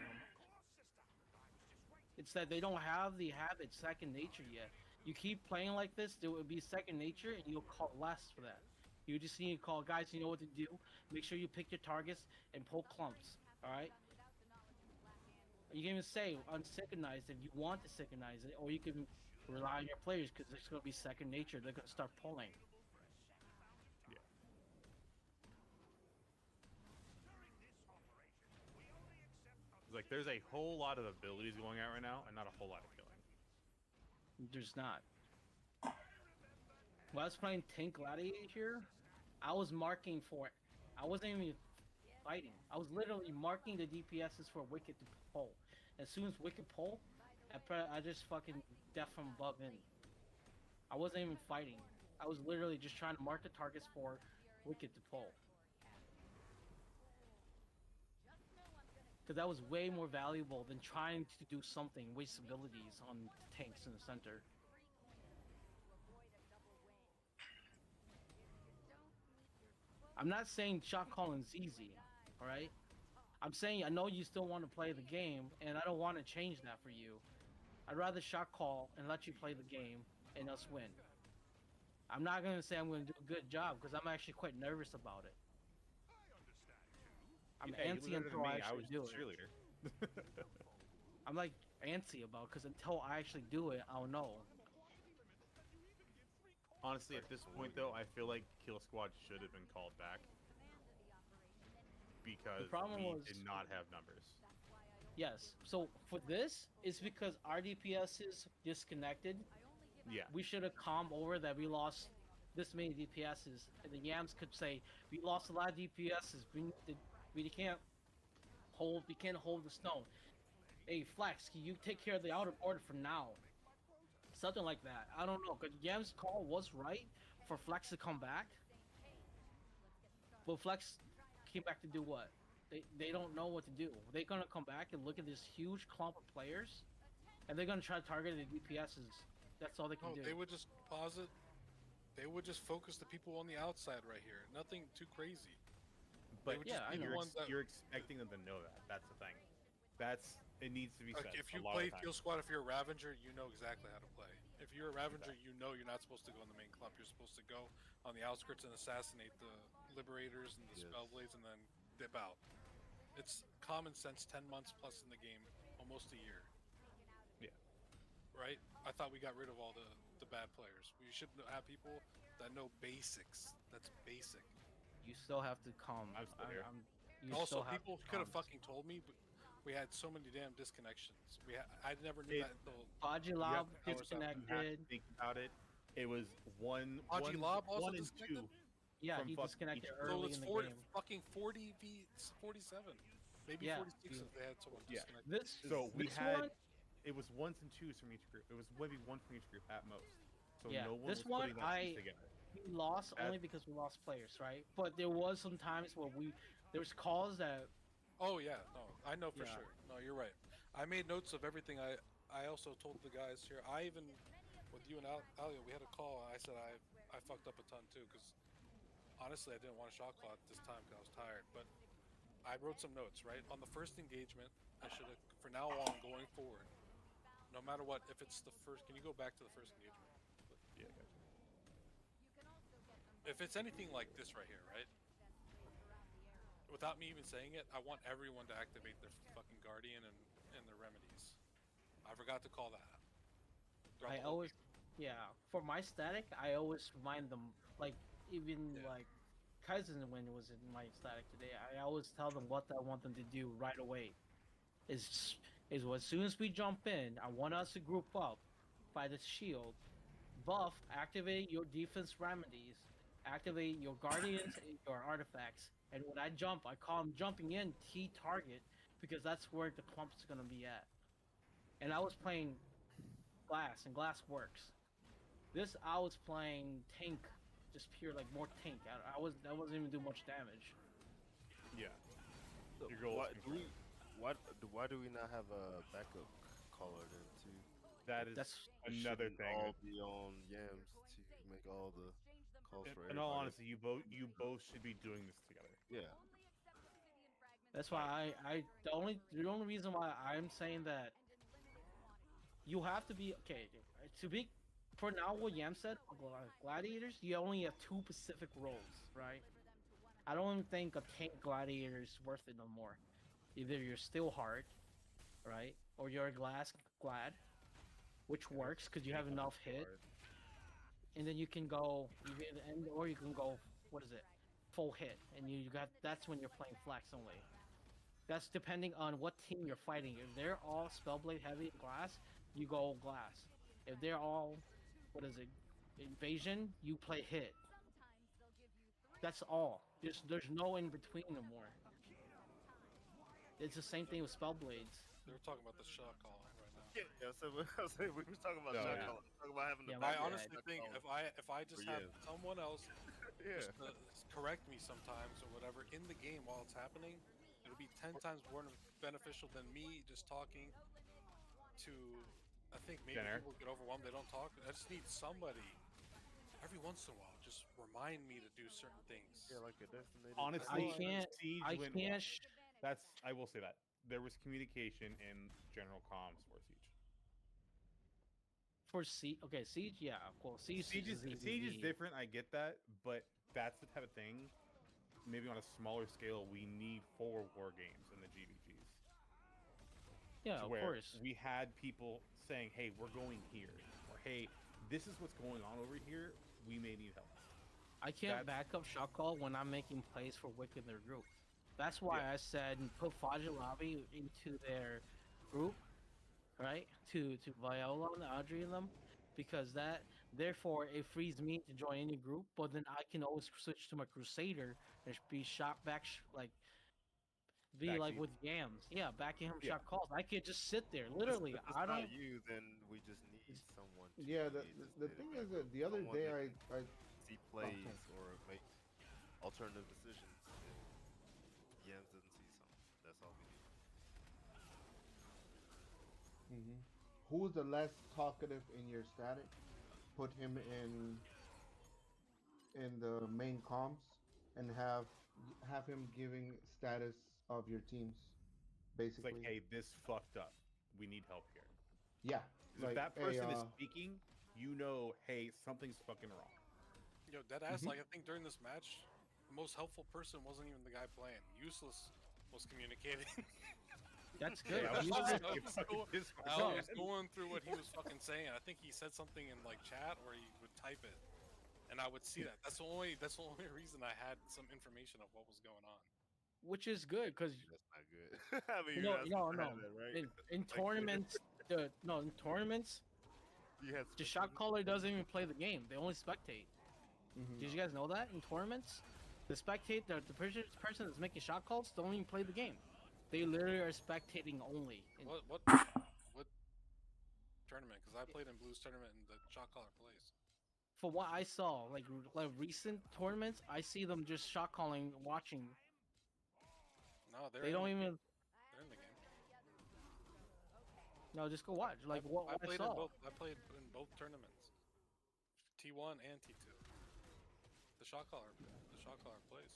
It's that they don't have the habit second nature yet. You keep playing like this, there will be second nature, and you'll call less for that. You just need to call, guys, you know what to do. Make sure you pick your targets and pull clumps, alright? You can even say unsynchronize if you want to synchronize it, or you can rely on your players because it's going to be second nature. They're going to start pulling. Like, there's a whole lot of abilities going out right now, and not a whole lot of killing. There's not. When I was playing Tank Gladiator here, I was marking for it. I wasn't even fighting. I was literally marking the DPSs for Wicked to pull. As soon as Wicked pull, I just fucking death from above in. I wasn't even fighting. I was literally just trying to mark the targets for Wicked to pull. Because that was way more valuable than trying to do something, waste abilities on the tanks in the center. I'm not saying shot calling's easy, alright? I'm saying I know you still want to play the game, and I don't want to change that for you. I'd rather shot call and let you play the game and us win. I'm not going to say I'm going to do a good job, because I'm actually quite nervous about it. I'm Yeah, you antsy learned it until from I me. actually was do the it. cheerleader. I'm like antsy about because until I actually do it, I'll know. Honestly, at this point though, I feel like Kill Squad should have been called back because problem we was- did not have numbers. Yes. So for this, it's because our DPS is disconnected. Yeah, We should have calmed over that we lost this many DPSs, and the Yams could say we lost a lot of DPSs. We can't hold. We can't hold the stone. Hey Flex, can you take care of the outer border for now? Something like that. I don't know. Cause Yams' call was right for Flex to come back, but Flex came back to do what? They don't know what to do. They're gonna come back and look at this huge clump of players, and they're gonna try to target the DPSs. That's all they can No, do. they would just pause it. They would just focus the people on the outside right here. Nothing too crazy. But would just be the ones that- you're expecting them to know that. That's the thing. It needs to be Like said. if a you lot play of the time. Kill Squad, if you're a Ravager, you know exactly how to play. If you're a Ravager, you know you're not supposed to go in the main clump. You're supposed to go on the outskirts and assassinate the Liberators and the Yes. Spellblades and then dip out. It's common sense 10 months plus in the game, almost a year. Yeah. Right? I thought we got rid of all the bad players. We should have people that know basics. That's basic. You still have to come. I'm still here. You Also, still have people to could have come. fucking told me, but we had so many damn disconnections. I never knew It- that until Fajilab You have to disconnected. think about it. It was one, Haji Lob also one and disconnected? two. Yeah, from he fucking disconnected each- so early it's in the 40, game. fucking 40 v 47, maybe Yeah, 46 you- if they had someone Yeah. disconnected. This So we this had one, it was ones and twos from each group. It was maybe one from each group at most. So Yeah, no one this was one, putting that piece together. we lost That- only because we lost players, right? But there was some times where there's calls that Oh yeah, no, I know for Yeah. sure. No, you're right. I made notes of everything. I also told the guys here. I even with you and Alia, we had a call. And I said I fucked up a ton too because honestly I didn't want to shot call at this time because I was tired. But I wrote some notes right on the first engagement. I should have for now on going forward. No matter what, if it's the first, can you go back to the first engagement? Yeah, gotcha. If it's anything like this right here, right? Without me even saying it, I want everyone to activate their fucking guardian and their remedies. I forgot to call that out. Throughout I the whole always, yeah, for my static, I always remind them, like, even Yeah. like Kaizen when it was in my static today, I always tell them what I want them to do right away. Is as soon as we jump in, I want us to group up by the shield, buff, activate your defense remedies, activate your guardians and your artifacts, and when I jump, I call them jumping in T target because that's where the clump's gonna be at. And I was playing glass, and glass works. This I was playing tank, just pure like more tank. I wasn't even do much damage. Yeah. So Your goal why, is do we, why do we not have a backup caller then too? That is That's We another shouldn't thing. all be on Yams to make all the calls for In all everybody. honesty, you both should be doing this together. Yeah. That's why the only reason why I'm saying that you have to be okay to be for now. What Yam said, gladiators, you only have two specific roles, right? I don't even think a tank gladiator is worth it no more. Either you're still hard, right, or you're a glass glad, which works because you have enough hit, and then you can go, or you can go, what is it, full hit, and you got that's when you're playing flex only. That's depending on what team you're fighting. If they're all Spellblade heavy glass, you go glass. If they're all, what is it, invasion, you play hit. That's all. There's no in between anymore. It's the same thing with Spellblades. They were talking about the shot call right now. Yeah, so we were talking about No, shot yeah. calling, talking about having the Yeah, I backup honestly shot think caller. if I just For have Yams. someone else Yeah. just correct me sometimes or whatever in the game while it's happening, it'll be 10 times more beneficial than me just talking to. I think maybe Jenner. people get overwhelmed. They don't talk. I just need somebody every once in a while. Just remind me to do certain things. Yeah, like a designated. Honestly, I can't. Siege I went can't. well. I will say that there was communication in general comms for Siege. For Siege, okay, Siege, yeah, well, Siege is Siege is different. I get that, but that's the type of thing. Maybe on a smaller scale, we need for war games in the GVGs. Yeah, to of where course. we had people saying, "Hey, we're going here," or "Hey, this is what's going on over here. We may need help." I can't that's- back up shot call when I'm making plays for Wick in their group. That's why Yeah. I said put Fajr Lobby into their group, right? To Viola and Audrey and them, because therefore it frees me to join any group. But then I can always switch to my Crusader and be shot back be Back like to you. with Yams. Yeah, backing him Yeah. shot calls. I could just sit there, literally. If it's I not don't. you, then we just need someone. To Yeah, be the designated thing backup. is that the other Someone day that I can see plays or make alternative decisions. If Yams doesn't see something, that's all we need. Who's the less talkative in your static? Put him in the main comms. and have him giving status of your teams, It's basically. like, hey, this fucked up. We need help here. Yeah, 'Cause like if that hey, person is speaking, you know, hey, something's fucking wrong. Yo, deadass, Mhm. like, I think during this match, the most helpful person wasn't even the guy playing. Useless was communicating. That's Yeah, good. I was Useless- just I fucking was fucking going- pissed I myself. was going through what he was fucking saying. I think he said something in like chat, or he would type it, and I would see that. That's the only reason I had some information of what was going on. which is good because That's not good. I mean, no, that's no, not no. that, right? In tournaments, in tournaments, You had the shot spectators? caller doesn't even play the game. They only spectate. Mhm. Did you guys know that in tournaments, the person that's making shot calls don't even play the game. They literally are spectating only. And What tournament? Because I played in Blues tournament, and the shot caller plays. for what I saw, like recent tournaments, I see them just shot calling, watching. No, They don't even. They're in the game. No, just go watch. Like what I I played saw. in both. I played in both tournaments, T1 and T2. The shot caller plays.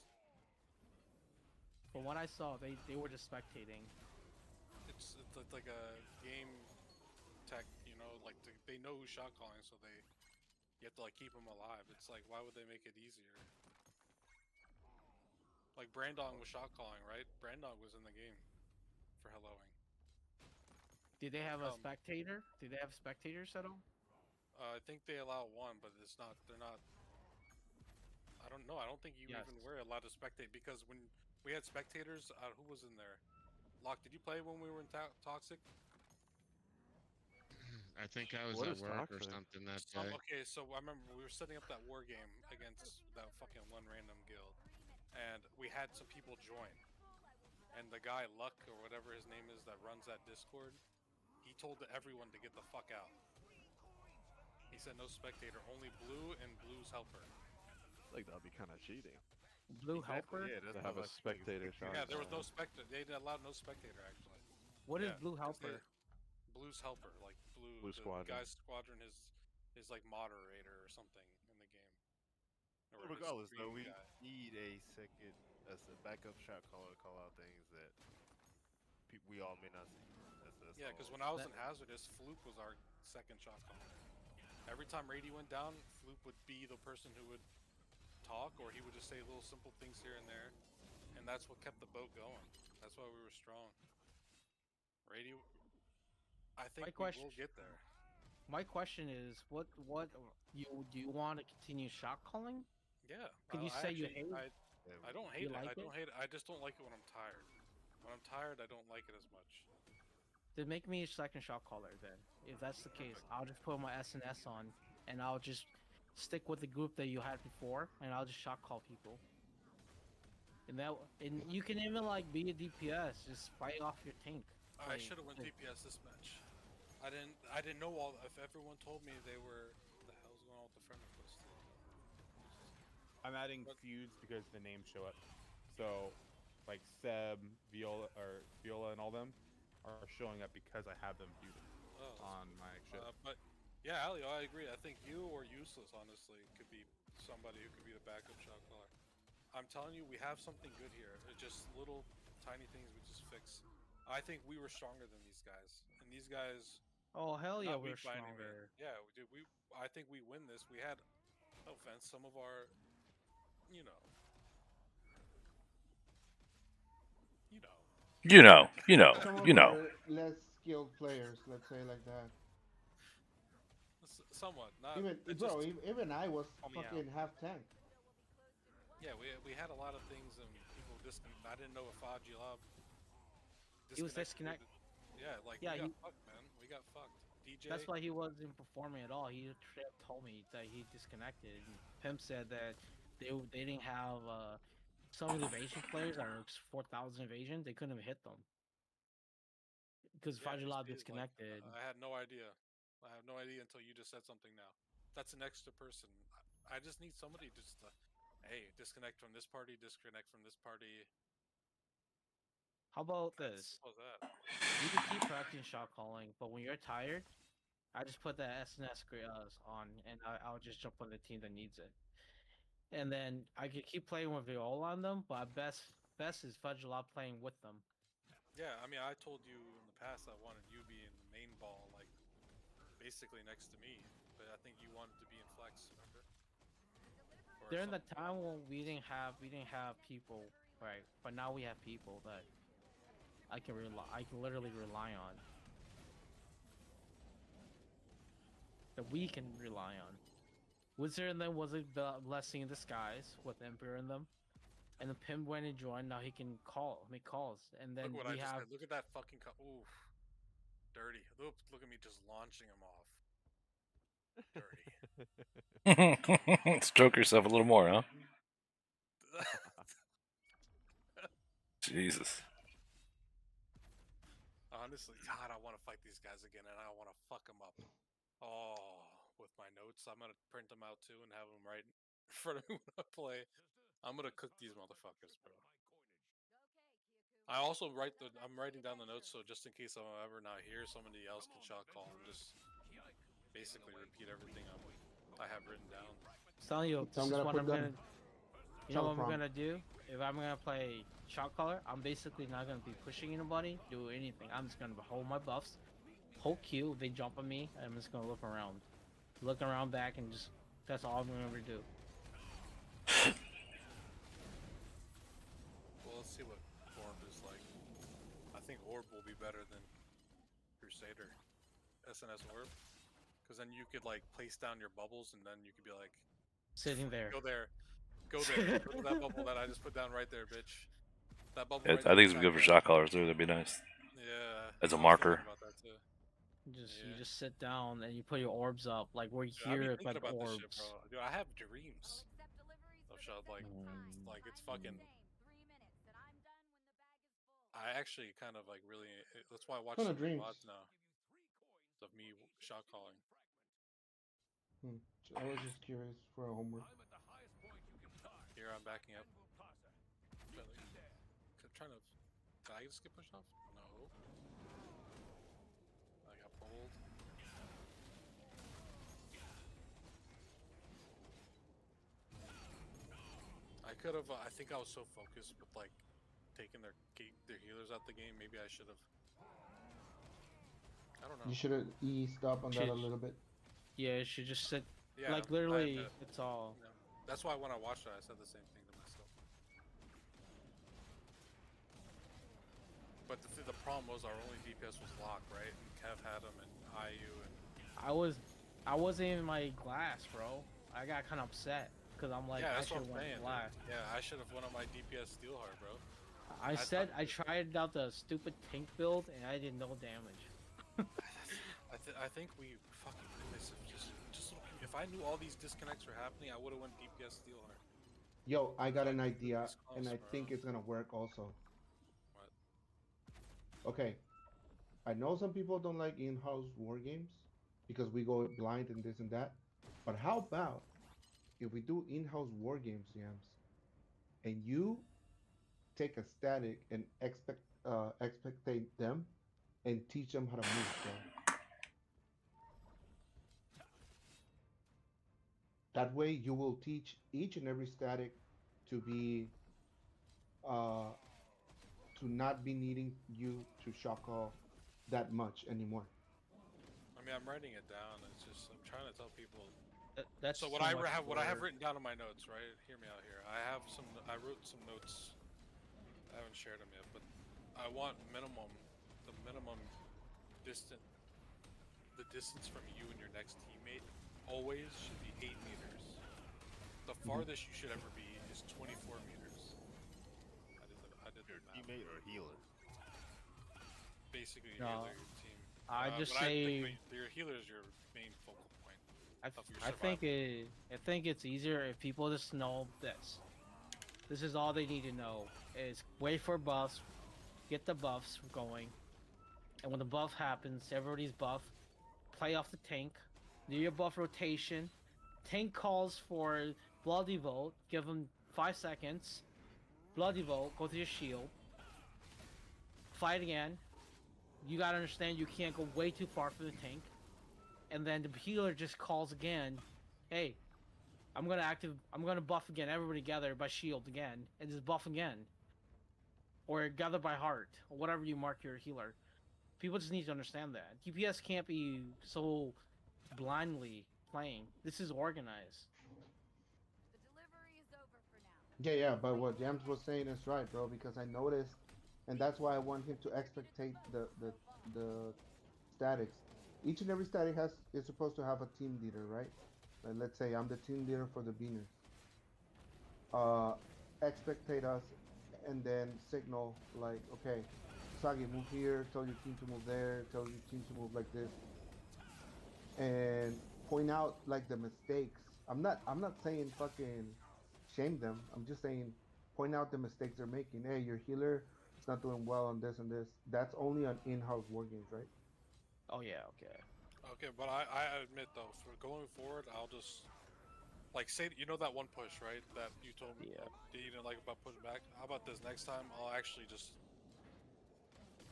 From what I saw, they were just spectating. It's like a game tech, you know, like they know who's shot calling, so you have to like keep them alive. It's like, why would they make it easier? Like Brandong was shot calling, right? Brandong was in the game for helloing. Did they have a Um, spectator? Did they have spectators at all? I think they allow one, but it's not. They're not. I don't know. I don't think you Yes. even were allowed to spectate because when we had spectators, who was in there? Locke, did you play when we were in Toxic? I think I was What at is work or toxic? something that day. Okay, so I remember we were setting up that war game against that fucking one random guild, and we had some people join. And the guy Luck or whatever his name is that runs that Discord, he told everyone to get the fuck out. He said no spectator, only blue and blue's helper. Like that'd be kind of cheating. Blue Exactly, helper? yeah, that's To not have a like- spectator shot. Yeah, there was no spectator. They allowed no spectator actually. What is Yeah, blue 'cause helper? Blue's helper, like blue the Squadron. guy's squadron is like moderator or something in the game. Or his Regardless, though, stream we guy. need a second as a backup shot caller to call out things that we all may not see. That's Yeah, all. because when I was in Hazardous, Floop was our second shot caller. Every time Rady went down, Floop would be the person who would talk, or he would just say little simple things here and there, and that's what kept the boat going. That's why we were strong. Rady, I think we question- will get there. My question is, what do you want to continue shot calling? Yeah. Could you say you hate it? I don't hate You it. like I don't it? hate it. I just don't like it when I'm tired. When I'm tired, I don't like it as much. Then make me a second shot caller. Then, if that's the case, I'll just put my SNS on, and I'll just stick with the group that you had before, and I'll just shot call people. And you can even like be a DPS, just fight off your tank. I Like, should have went like- DPS this match. I didn't know all. If everyone told me they were, what the hell's going on with the friend request? I'm adding What? feuds because the names show up. So, like Seb, Viola, and all them are showing up because I have them viewed Oh, on my shit. but yeah, Alio, I agree. I think you or Useless, honestly, could be somebody who could be the backup shot caller. I'm telling you, we have something good here. It's just little tiny things we just fix. I think we were stronger than these guys, and these guys. Oh hell yeah, not we're weak by any means. stronger. Yeah, we did. I think we win this. We had, no offense, some of our, you know, Some of you know. our less skilled players, let's say like that. somewhat. Not Even it bro, just- even I was Help me out. fucking half tank. Yeah, we had a lot of things and people I didn't know if Agilab. He was disconnected. Yeah, like Yeah, we got he- fucked, man. We got fucked. DJ. That's why he wasn't performing at all. He told me that he disconnected. And Pimp said that they didn't have some of the evasion players that are 4,000 evasion. They couldn't have hit them because Yeah, Fajilab just like, disconnected. I had no idea. I have no idea until you just said something now. That's an extra person. I just need somebody just to, hey, disconnect from this party, disconnect from this party. How about As this? simple as that. You can keep practicing shot calling, but when you're tired, I just put the SNS on, and I'll just jump on the team that needs it. and then I could keep playing with Viola on them, but best is Fudge a lot playing with them. Yeah, I mean, I told you in the past I wanted you be in the main ball, like basically next to me, but I think you wanted to be in flex. Remember? Or During the something. time when we didn't have people, right? But now we have people that I can literally rely on. That we can rely on. Wizard and then was a blessing in disguise with Emperor in them. And the pimp went and joined, now he can make calls. And then Look what I we just have did. Look at that fucking oof. Dirty. Look at me just launching him off. Dirty. Stroke yourself a little more, huh? Jesus. Honestly, God, I want to fight these guys again, and I want to fuck them up. Oh, with my notes, I'm gonna print them out too and have them right in front of me when I play. I'm gonna cook these motherfuckers, bro. I'm writing down the notes so just in case I'm ever not here, somebody else can shot call and just basically repeat everything I have written down. I'm telling you, So I'm this is gonna what put I'm them- gonna. You know what I'm Teleprom. gonna do? If I'm gonna play shot caller, I'm basically not gonna be pushing anybody, do anything. I'm just gonna hold my buffs, hold Q. If they jump on me, I'm just gonna look around back, and just that's all I'm gonna ever do. Well, let's see what Orb is like. I think Orb will be better than Crusader. SNS Orb. Because then you could like place down your bubbles and then you could be like Sitting there. Go there. Go there. Go to that bubble that I just put down right there, bitch. That bubble Yeah, right I there. think it's good for shot callers too. That'd be nice. Yeah. As a I was marker. thinking about that too. You just sit down and you put your orbs up. Like we're Dude, I be here thinking like about orbs. this shit, bro. Dude, I have dreams of shot like it's fucking. I actually kind of like really. That's why I watch Ton so of many dreams. VODs now. Of me shot calling. I was just curious for a homework. Here I'm backing up. Trying to. Did I just get pushed off? No. I got pulled. I could have. I think I was so focused with like taking their healers out the game. Maybe I should have. I don't know. You should have eased up on that a little bit. Yeah, you should just sit. Yeah, like I literally, admit. it's all. Yeah. That's why when I watched it, I said the same thing to myself. But the problem was our only DPS was Locke, right? And Kev had him, and IU, and I wasn't even my glass, bro. I got kind of upset because I'm like, yeah, I that's should what have I'm went saying. glass. Dude. Yeah, I should have went on my DPS Steelheart, bro. I tried out the stupid tank build and I did no damage. I think we fucking just if I knew all these disconnects were happening, I would have went DPS Steelheart. Yo, I got an idea, It's close, and I bro. think it's gonna work also. What? Okay, I know some people don't like in-house war games because we go blind and this and that. But how about if we do in-house war games, Yams, and you take a static and expectate them and teach them how to move, bro. That way you will teach each and every static to be to not be needing you to shock call that much anymore. I mean, I'm writing it down. It's just I'm trying to tell people. That's So what I have written down in my notes, right? Hear me out here. I wrote some notes. I haven't shared them yet, but I want the minimum distance, the distance from you and your next teammate always should be 8 meters. The farthest you should ever be is 24 meters. I did Your the math. teammate or healer? Basically, No, your team. I just but I say. think your healer is your main focal point. I think it's easier if people just know this. This is all they need to know: is wait for buffs, get the buffs going, and when the buff happens, everybody's buff. Play off the tank, do your buff rotation. Tank calls for Bloody Vote. Give them 5 seconds. Bloody Vote. Go to your shield. Fight again. You gotta understand you can't go way too far for the tank. And then the healer just calls again, hey, I'm gonna buff again, everybody gather by shield again, and just buff again. Or gather by heart, or whatever you mark your healer. People just need to understand that. DPS can't be so blindly playing. This is organized. Yeah, but what James was saying is right, bro. Because I noticed, and that's why I want him to expectate the statics. Each and every static is supposed to have a team leader, right? Like, let's say I'm the team leader for the Beaners. Expectate us, and then signal like, okay, Sagi, move here. Tell your team to move there. Tell your team to move like this, and point out like the mistakes. I'm not saying fucking shame them. I'm just saying point out the mistakes they're making. Hey, your healer is not doing well on this and this. That's only on in-house war games, right? Oh yeah, okay. Okay, but I admit though, for going forward, I'll just like say you know that one push, right? That you told me Yeah. that you didn't like about pushing back. How about this next time?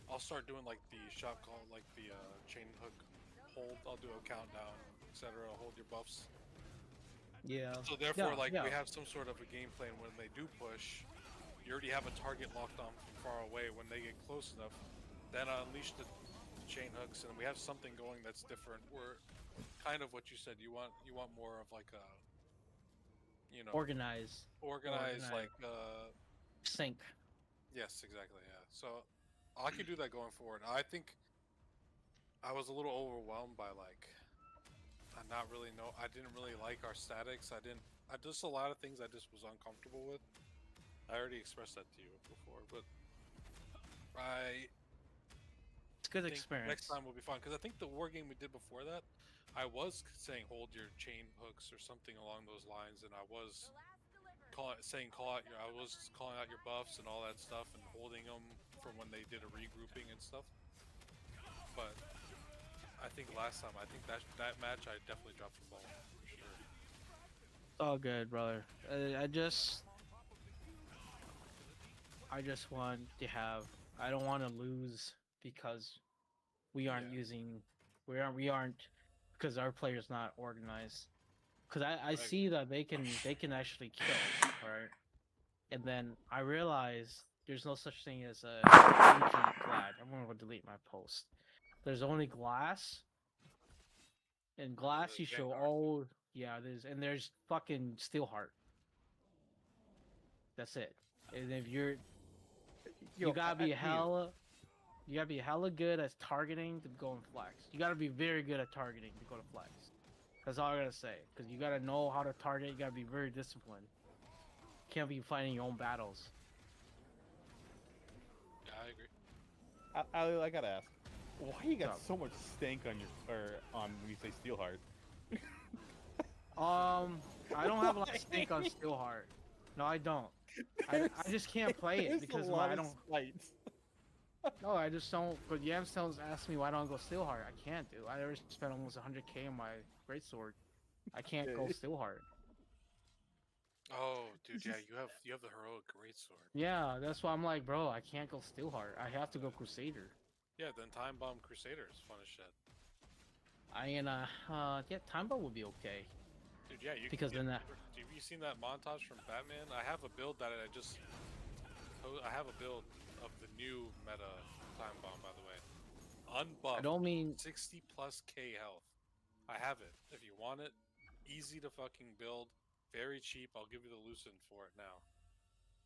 I'll start doing like the shot call, like the chain hook hold. I'll do a countdown, etc. Hold your buffs. Yeah. So therefore, Yeah, like yeah. we have some sort of a game plan when they do push. You already have a target locked on from far away. When they get close enough, then I unleash the chain hooks, and we have something going that's different. We're kind of what you said. You want more of like a, you know, Organized. organized like Sync. yes, exactly, yeah. So I could do that going forward. I think I was a little overwhelmed by like I didn't really like our statics. Just a lot of things I just was uncomfortable with. I already expressed that to you before, but It's good think experience. next time will be fun because I think the war game we did before that, I was saying hold your chain hooks or something along those lines, and I was call calling out your buffs and all that stuff and holding them from when they did a regrouping and stuff. But I think last time, that match I definitely dropped the ball for sure. It's all good, brother. I just want to have. I don't want to lose because we aren't using. We aren't because our player's not organized. Because I see that they can actually kill, right? And then I realize there's no such thing as a infinite glad. I'm gonna go delete my post. There's only glass. And glass you show all there's fucking Steelheart. That's it. And if you gotta be hella good at targeting to go in flex. You gotta be very good at targeting to go to flex. That's all I gotta say. Because you gotta know how to target. You gotta be very disciplined. Can't be fighting your own battles. Yeah, I agree. Ali, I gotta ask, why you got so much stank on on when you say Steelheart? I don't have a lot of stake on Steelheart. No, I don't. I just can't play it because I don't. No, I just don't. But Yamstones asked me why don't I go Steelheart. I can't do. I already spent almost 100k on my greatsword. I can't go Steelheart. Oh, dude, yeah, you have the heroic greatsword. Yeah, that's why I'm like, bro, I can't go Steelheart. I have to go Crusader. Yeah, then Time Bomb Crusader is fun as shit. Time Bomb would be okay. Dude, yeah, because then that. Have you seen that montage from Batman? I have a build that I have a build of the new meta Time Bomb, by the way. Unbuffed. I don't mean 60 plus K health. I have it. If you want it, easy to fucking build, very cheap. I'll give you the Lucent for it now.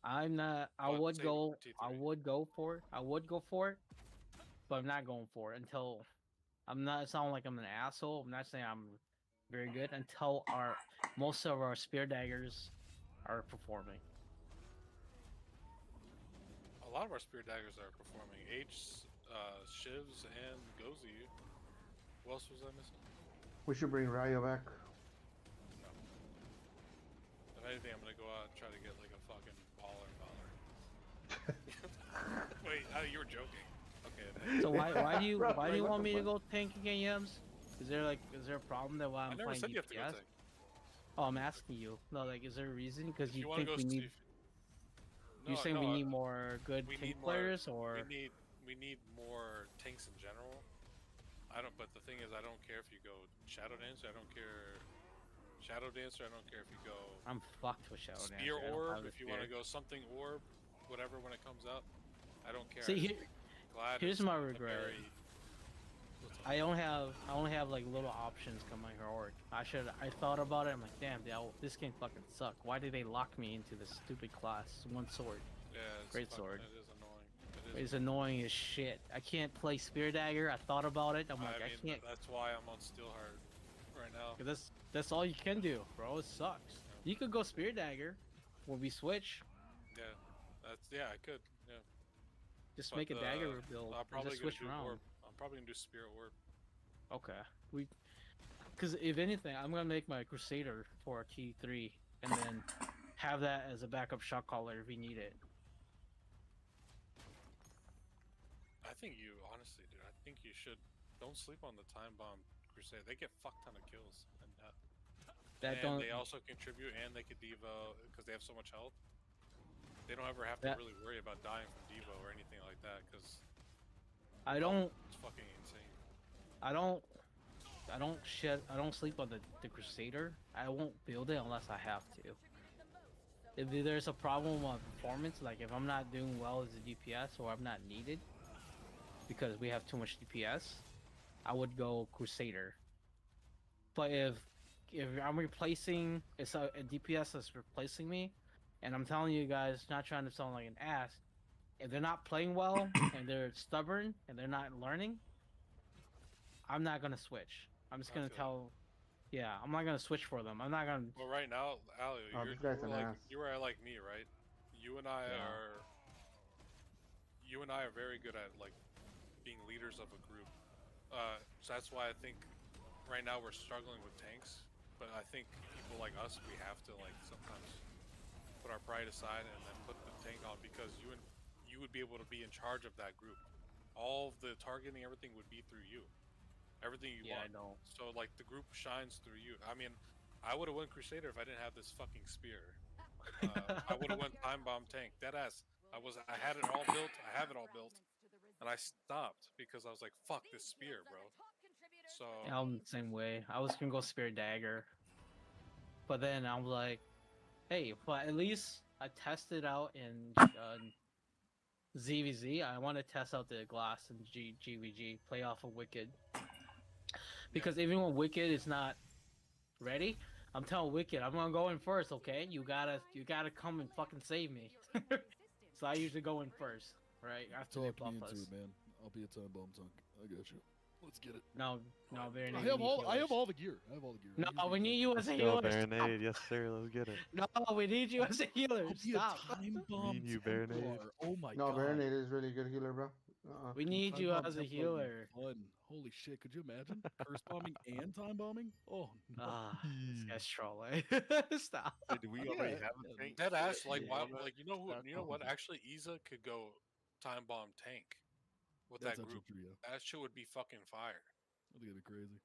I'm not. I would go for it, but I'm not going for it until I'm not. It's not like I'm an asshole. I'm not saying I'm very good until most of our spear daggers are performing. A lot of our spear daggers are performing. Shivs, and Gozi. Who else was I missing? We should bring Ryo back. No. If anything, I'm gonna go out and try to get like a fucking baller. Wait, you were joking. Okay. So why do you want me to go tank again, Yams? Is there a problem that while I'm never playing said you have to go DPS? tank. Oh, I'm asking you. No, is there a reason? Because you think we need? No, You're saying we need more good tank players, or we need more tanks in general. But the thing is, I don't care if you go Shadow Dancer. I don't care Shadow Dancer, I don't care if you go I'm fucked with Shadow Spear Dancer. I don't Orb, have the if you want to spear. go something Orb, whatever when it comes out. I don't care. See, I just here, think Glad here's is my a regret. very... I only have like little options coming heroic. I thought about it. I'm like, damn, this game fucking suck. Why did they lock me into this stupid class? One sword. Yeah, it's Great fucking- sword. It is annoying. It's annoying as shit. I can't play Spear Dagger. I thought about it. I'm like, I mean, can't. that's why I'm on Steelheart right now. That's all you can do, bro. It sucks. You could go Spear Dagger when we switch. Yeah, I could. Yeah. Just But, make a dagger build. I'll And probably just gonna switch do around. Orb. I'm probably gonna do Spirit Orb. Okay. Because if anything, I'm gonna make my Crusader for a key 3, and then have that as a backup shot caller if we need it. I think you, honestly, dude, I think you should. Don't sleep on the Time Bomb Crusade. They get fuck ton of kills, and they also contribute, and they could Devo because they have so much health. They don't ever have to really worry about dying from Devo or anything like that because it's fucking insane. I don't sleep on the Crusader. I won't build it unless I have to. If there's a problem with performance, like if I'm not doing well as a DPS or I'm not needed because we have too much DPS, I would go Crusader. But if I'm replacing, it's a DPS that's replacing me, and I'm telling you guys, not trying to sound like an ass, if they're not playing well and they're stubborn and they're not learning, I'm not gonna switch. I'm just gonna tell. Yeah, I'm not gonna switch for them. I'm not gonna. Well, right now, Ali, this guy's an ass. you are like me, right? You and I are very good at like being leaders of a group. So that's why I think right now we're struggling with tanks. But I think people like us, we have to like sometimes put our pride aside and then put the tank on because you would be able to be in charge of that group. All of the targeting, everything would be through you. Everything you want. I know. So like the group shines through you. I mean, I would have won Crusader if I didn't have this fucking spear. I would have went Time Bomb tank. Deadass. I had it all built. I have it all built, and I stopped because I was like, "Fuck this spear, bro." So Yeah, I'm the same way. I was gonna go Spear Dagger, but then I was like, hey, but at least I tested out in ZVZ. I want to test out the glass in GVG. Play off of Wicked. Because even when Wicked is not ready, I'm telling Wicked, I'm gonna go in first, okay? You gotta come and fucking save me. So I usually go in first, right? After they buff us. Man. I'll be a Time Bomb tank. I got you. Let's get it. No, very I have all the gear. No, we need you as a Go healer. Baronade, yes sir, let's get it. No, we need you as a healer. I'll be Stop. a Time Bomb Me and you, Templar. Baronade. Oh my No, god. Baronade is really good healer, bro. We need Time you Bomb as a Templar would be healer. Fun. Holy shit, could you imagine? Curse bombing and time bombing? Oh no. Ah, this guy's trolling. Stop. Hey, do we already have a tank? Deadass, like, Yeah. why, like you know what? Actually, Iza could go Time Bomb tank with That's that actually group. true, yeah. That shit would be fucking fire. I think it'd be crazy.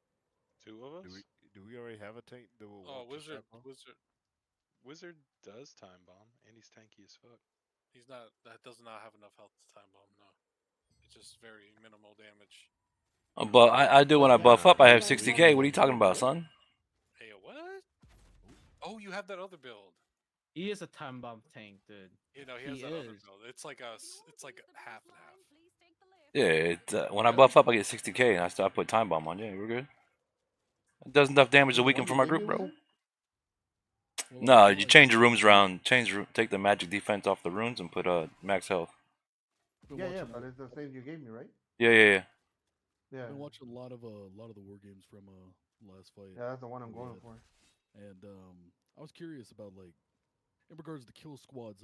Two of us? Do we already have a tank that will Oh, work for Wizard. Wizard does time bomb, and he's tanky as fuck. He's not. That does not have enough health to Time Bomb. No, it's just very minimal damage. But I do when I buff up. I have 60k. What are you talking about, son? Hey, what? Oh, you have that other build. He is a time bomb tank, dude. You know, he has He that other is. build. It's like a half and half. Yeah, when I buff up, I get 60k, and I put time bomb on. Yeah, we're good. It does enough damage to weaken for my group, bro. No, you change the rooms around. Take the magic defense off the runes and put max health. Yeah, but it's the same you gave me, right? Yeah. Yeah. I've been watching a lot of the war games from last fight. Yeah, that's the one I'm we going had. for. And I was curious about like in regards to kill squads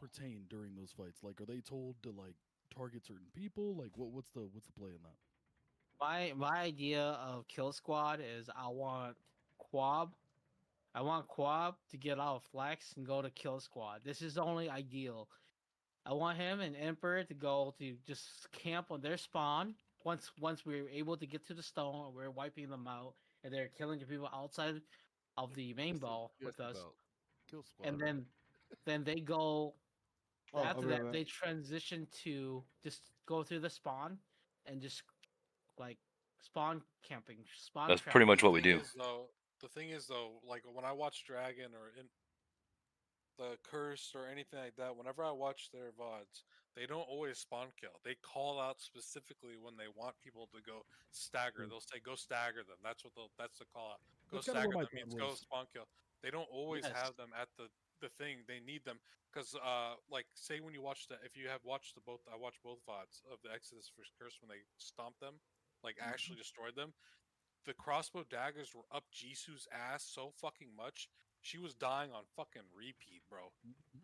pertain during those fights. Like, are they told to like target certain people? Like, what's the play in that? My idea of kill squad is I want Quab to get out of flex and go to kill squad. This is the only ideal. I want him and Emperor to go to just camp on their spawn. Once we're able to get to the stone, we're wiping them out, and they're killing the people outside of the main ball with us. Kill squad. And then they go. After okay, that, right. they transition to just go through the spawn and just like spawn camping. That's pretty much what we Thing do. is, though, The thing is though, like when I watch Dragon or in the Cursed or anything like that, whenever I watch their VODs, they don't always spawn kill. They call out specifically when they want people to go stagger. They'll say go stagger them. That's the call out. Go That's kind of where stagger my them thought means go was. spawn kill. They don't always Yes. have them at the thing. They need them because like say when you watch the if you have watched the both I watched both VODs of the Exodus vs Curse when they stomped them, like actually destroyed them. The crossbow daggers were up Jisoo's ass so fucking much. She was dying on fucking repeat, bro.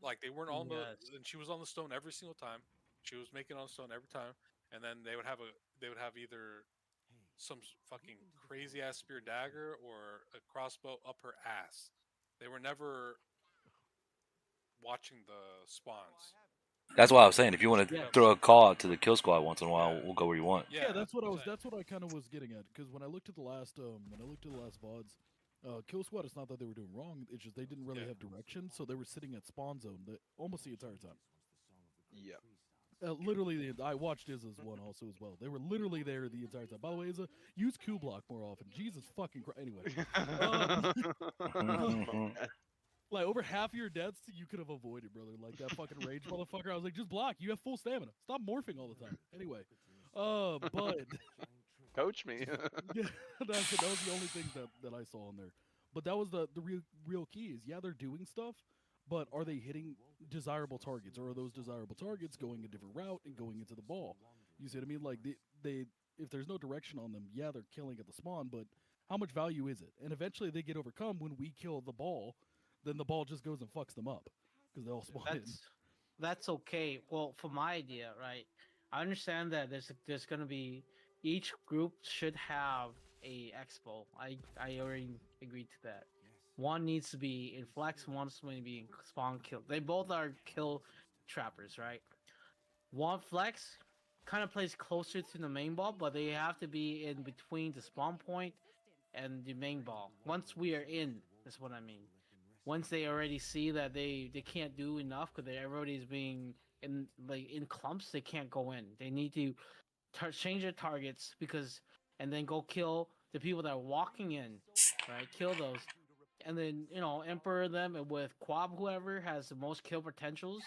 Like they weren't on the, Yes. and she was on the stone every single time. She was making on stone every time, and then they would have either some fucking crazy ass spear dagger or a crossbow up her ass. They were never watching the spawns. That's why I was saying if you want to Yeah. throw a call out to the kill squad once in a while, Yeah. we'll go where you want. Yeah, that's what I was. saying. That's what I kind of was getting at. Because when I looked at the last, VODs, Kill Squad. It's not that they were doing wrong. It's just they didn't really Yeah. have direction, so they were sitting at spawn zone almost the entire time. Yeah. Literally, I watched Izza's one also as well. They were literally there the entire time. By the way, Izza, use Q block more often. Jesus fucking Christ. Anyway, like over half your deaths you could have avoided, brother. Like that fucking rage motherfucker. I was like, just block. You have full stamina. Stop morphing all the time. Anyway, but Coach me. yeah, that was the only thing that I saw on there. But that was the real key is yeah they're doing stuff, but are they hitting desirable targets, or are those desirable targets going a different route and going into the ball? You see what I mean? Like they if there's no direction on them, yeah they're killing at the spawn, but how much value is it? And eventually they get overcome when we kill the ball, then the ball just goes and fucks them up because they all spawn in. That's okay. Well, for my idea, right? I understand that there's gonna be each group should have a expo. I already agreed to that. One needs to be in flex, one needs to be in spawn kill. They both are kill trappers, right? One flex kind of plays closer to the main ball, but they have to be in between the spawn point and the main ball. Once we are in, that's what I mean. Once they already see that they can't do enough because everybody's being in clumps, they can't go in. They need to change their targets and then go kill the people that are walking in, right? Kill those, and then emperor them with Quab. Whoever has the most kill potentials,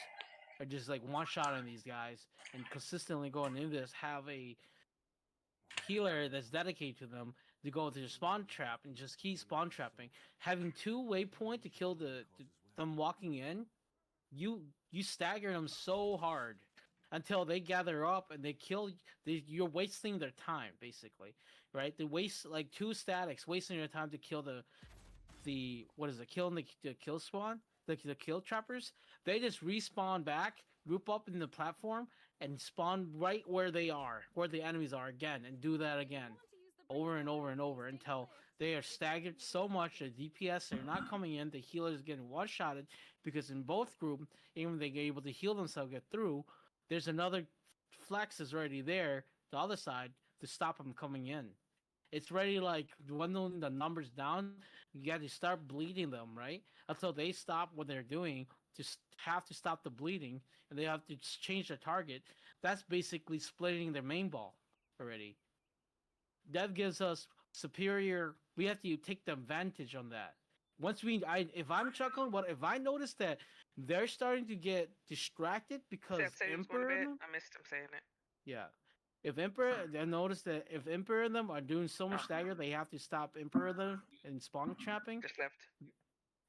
are just like one shot on these guys and consistently going into this. Have a healer that's dedicated to them to go to the spawn trap and just keep spawn trapping. Having 2 waypoint to kill them walking in, you stagger them so hard until they gather up and they kill. You're wasting their time basically, right? They waste like 2 statics, wasting their time to kill the what is it? Killing the kill spawn, the kill trappers. They just respawn back, group up in the platform, and spawn right where they are, where the enemies are again, and do that again, over and over and over until they are staggered so much that DPS are not coming in. The healers getting one-shotted because in both groups, even if they're able to heal themselves, get through, there's another flex is already there, the other side, to stop them coming in. It's ready, like dwindling the numbers down. You got to start bleeding them, right? Until they stop what they're doing. Just have to stop the bleeding, and they have to change their target. That's basically splitting their main ball already. That gives us superior. We have to take the advantage on that. If I'm chuckling, if I notice that they're starting to get distracted because Emperor, I missed him saying it. yeah. If Emperor, I noticed that if Emperor and them are doing so much stagger, they have to stop Emperor them and spawn trapping. Just left.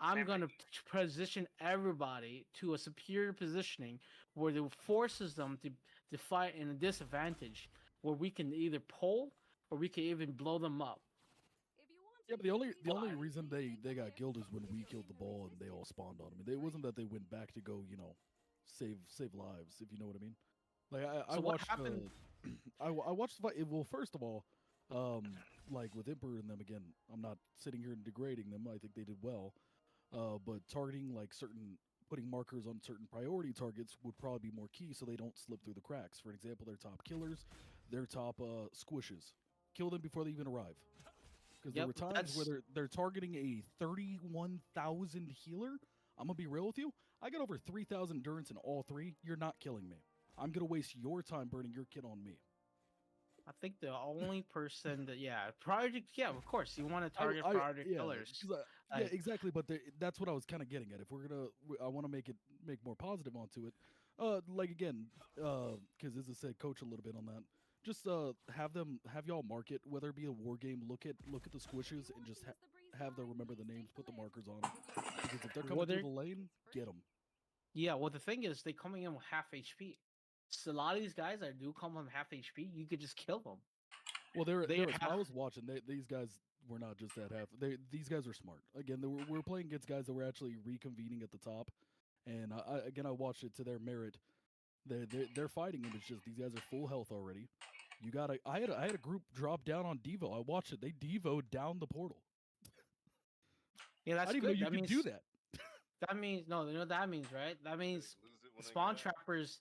I'm gonna position everybody to a superior positioning where it forces them to fight in a disadvantage, where we can either pull or we can even blow them up. Yeah, but the only reason they got killed is when we killed the ball and they all spawned on them. It wasn't that they went back to go, save lives, if you know what I mean. Like I So what watched happened? I watched the fight. Well, first of all, like with Emperor and them again, I'm not sitting here and degrading them. I think they did well. But targeting putting markers on certain priority targets would probably be more key so they don't slip through the cracks. For example, their top killers, their top squishes. Kill them before they even arrive. Because there were times where they're targeting a 31,000 healer. I'm going to be real with you. I got over 3,000 endurance in all 3. You're not killing me. I'm going to waste your time burning your kit on me. I think the only person that priority of course you want to target I priority yeah, killers. 'cause yeah, Like, exactly. But that's what I was kind of getting at. If we're gonna, I want to make more positive onto it. Like again, because as I said, coach a little bit on that. Just have y'all mark it, whether it be a war game. Look at the squishes and just have them remember the names, put the markers on them. Because if they're coming through the lane, get them. Yeah, well the thing is they coming in with half HP. So a lot of these guys that do come from half HP, you could just kill them. Well, They there was, have- I was watching. These guys were not just at half. These guys are smart. Again, we were playing against guys that were actually reconvening at the top, and I watched it to their merit. They're fighting, and it's just these guys are full health already. You gotta. I had a group drop down on Devo. I watched it. They Devoed down the portal. Yeah, that's I didn't good. even know you that could means do that. that means no, you know what that means, right? That means lose it when they spawn get out. trappers.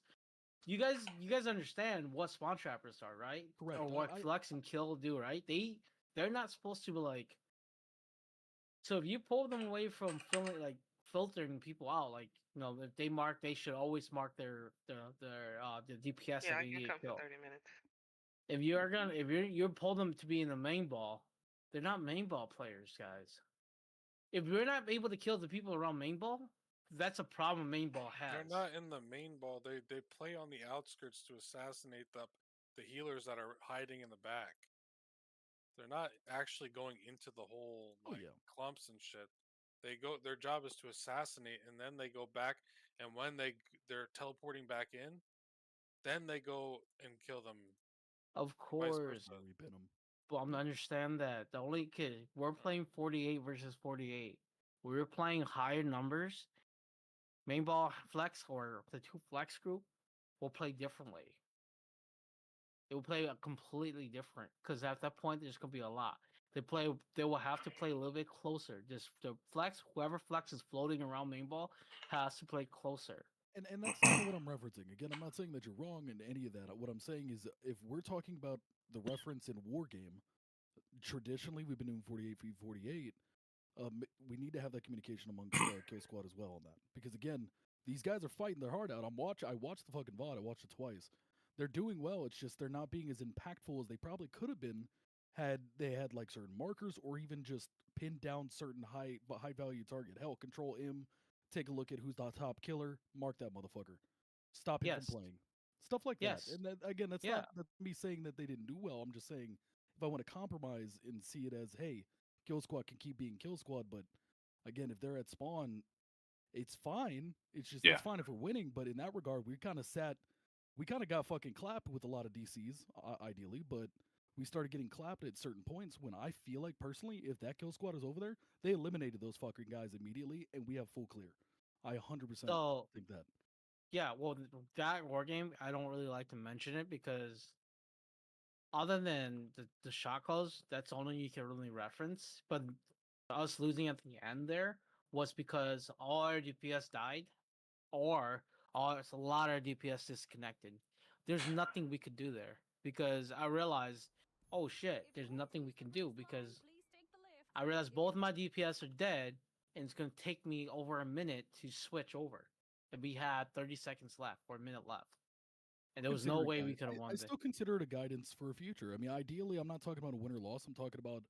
You guys understand what spawn trappers are, right? Correct. Or what flex and kill do, right? They're not supposed to be like. So if you pull them away from filtering people out, like if they mark, they should always mark their the DPS Yeah, that I they can get come for killed. 30 minutes. If you pull them to be in the main ball, they're not main ball players, guys. If you're not able to kill the people around main ball, that's a problem main ball has. They're not in the main ball. They play on the outskirts to assassinate the healers that are hiding in the back. They're not actually going into the whole clumps and shit. They go. Their job is to assassinate, and then they go back. And when they're teleporting back in, then they go and kill them. Of Vice course. versa. But I'm to understand that the only kid we're playing 48 versus 48. We were playing higher numbers. Main ball flex or the two flex group will play differently. It will play completely different because at that point there's gonna be a lot. They will have to play a little bit closer. Just the flex, whoever flex is floating around main ball has to play closer. And that's kind of what I'm referencing. Again, I'm not saying that you're wrong in any of that. What I'm saying is, if we're talking about the reference in war game, traditionally we've been doing 48 v 48. We need to have that communication amongst Kill Squad as well on that, because again, these guys are fighting their heart out. I watched the fucking VOD. I watched it twice. They're doing well. It's just they're not being as impactful as they probably could have been had they had like certain markers or even just pinned down certain high value target. Hell, Control M. Take a look at who's the top killer. Mark that motherfucker. Stop him from playing. Stuff like that. And again, that's not me saying that they didn't do well. I'm just saying if I want to compromise and see it as, hey, Kill Squad can keep being Kill Squad, but again, if they're at spawn, it's fine. It's just it's fine if we're winning. But in that regard, we kind of got fucking clapped with a lot of DCs, ideally, but we started getting clapped at certain points when I feel like personally, if that Kill Squad is over there, they eliminated those fucking guys immediately, and we have full clear. I 100% think that. Yeah, well, that war game, I don't really like to mention it because other than the shot calls, that's only you can really reference. But us losing at the end there was because all our DPS died, or a lot of our DPS disconnected. There's nothing we could do there because I realized, oh shit, there's nothing we can do because I realized both my DPS are dead, and it's gonna take me over a minute to switch over. And we had 30 seconds left or a minute left. And there was no way we could have won I still consider it a guidance for a future. I mean, ideally, I'm not talking about a win or loss. I'm talking about,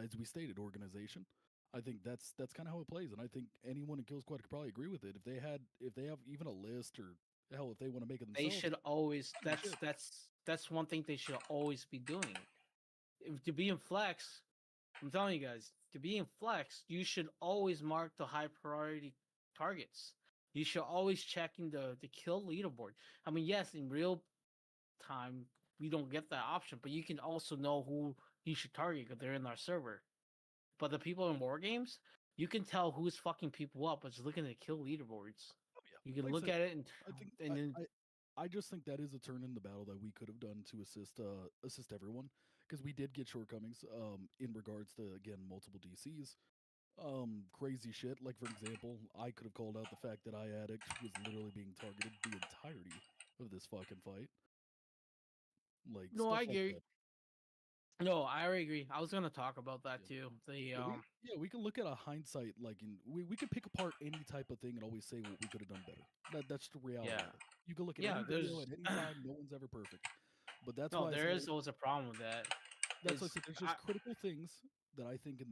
as we stated, organization. I think that's kind of how it plays, and I think anyone in Kill Squad could probably agree with it. If they have even a list, or hell, if they want to make it themselves, they should always. That's one thing they should always be doing. To be in flex, I'm telling you guys, to be in flex, you should always mark the high priority targets. You should always checking the kill leaderboard. I mean, yes, in real time we don't get that option, but you can also know who you should target because they're in our server. But the people in war games, you can tell who's fucking people up by just looking at the kill leaderboards. You can look at it and I just think that is a turn in the battle that we could have done to assist everyone, because we did get shortcomings in regards to, again, multiple DCs. Crazy shit. Like, for example, I could have called out the fact that iAddict was literally being targeted the entirety of this fucking fight. Like, no, stuff I like agree. that. No, I already agree. I was gonna talk about that too. We can look at a hindsight, like we could pick apart any type of thing and always say what we could have done better. That's the reality. Yeah. Of it. You can look at any video at any time. No one's ever perfect. But that's No, why I there said is always a problem with that. that's why I It's- said there's just critical things that I think in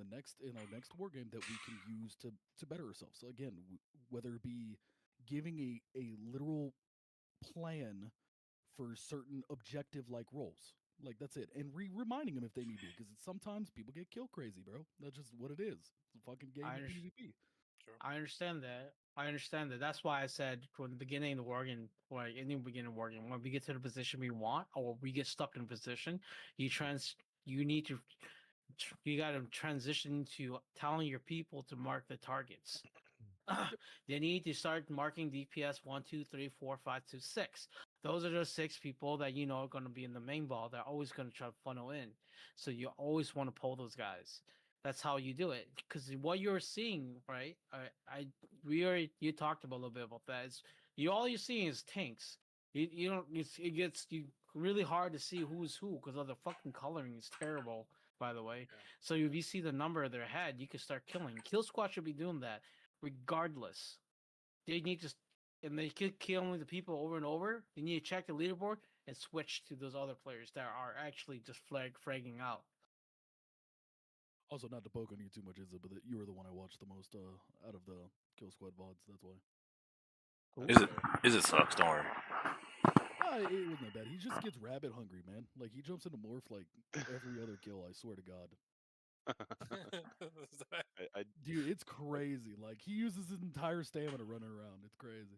our next war game that we can use to better ourselves. So again, whether it be giving a literal plan for certain objective like roles. Like that's it, and reminding them if they need to, because sometimes people get kill crazy, bro. That's just what it is. It's a fucking game I of under- PvP. Sure. I understand that. I understand that. That's why I said from the beginning of the war game, like in the beginning of war game, when we get to the position we want, or we get stuck in a position, you need to, you got to transition to telling your people to mark the targets. They need to start marking DPS 1, 2, 3, 4, 5, 2, 6. Those are the 6 people that you know are going to be in the main ball. They're always going to try to funnel in. So you always want to pull those guys. That's how you do it. Because what you're seeing, right? You talked about a little bit about that. Is all you're seeing is tanks. You don't. It gets you really hard to see who's who because of the fucking coloring is terrible. By the way, so if you see the number of their head, you can start killing. Kill squad should be doing that regardless. They need to, and they keep killing the people over and over. They need to check the leaderboard and switch to those other players that are actually just fragging out. Also, not to poke on you too much, Izza, but you were the one I watched the most out of the Kill Squad VODs. That's why. Is it sucks? Don't worry. It wasn't that bad. He just gets rabbit hungry, man. Like he jumps into morph like every other kill. I swear to God. Dude, it's crazy. Like he uses his entire stamina running around. It's crazy.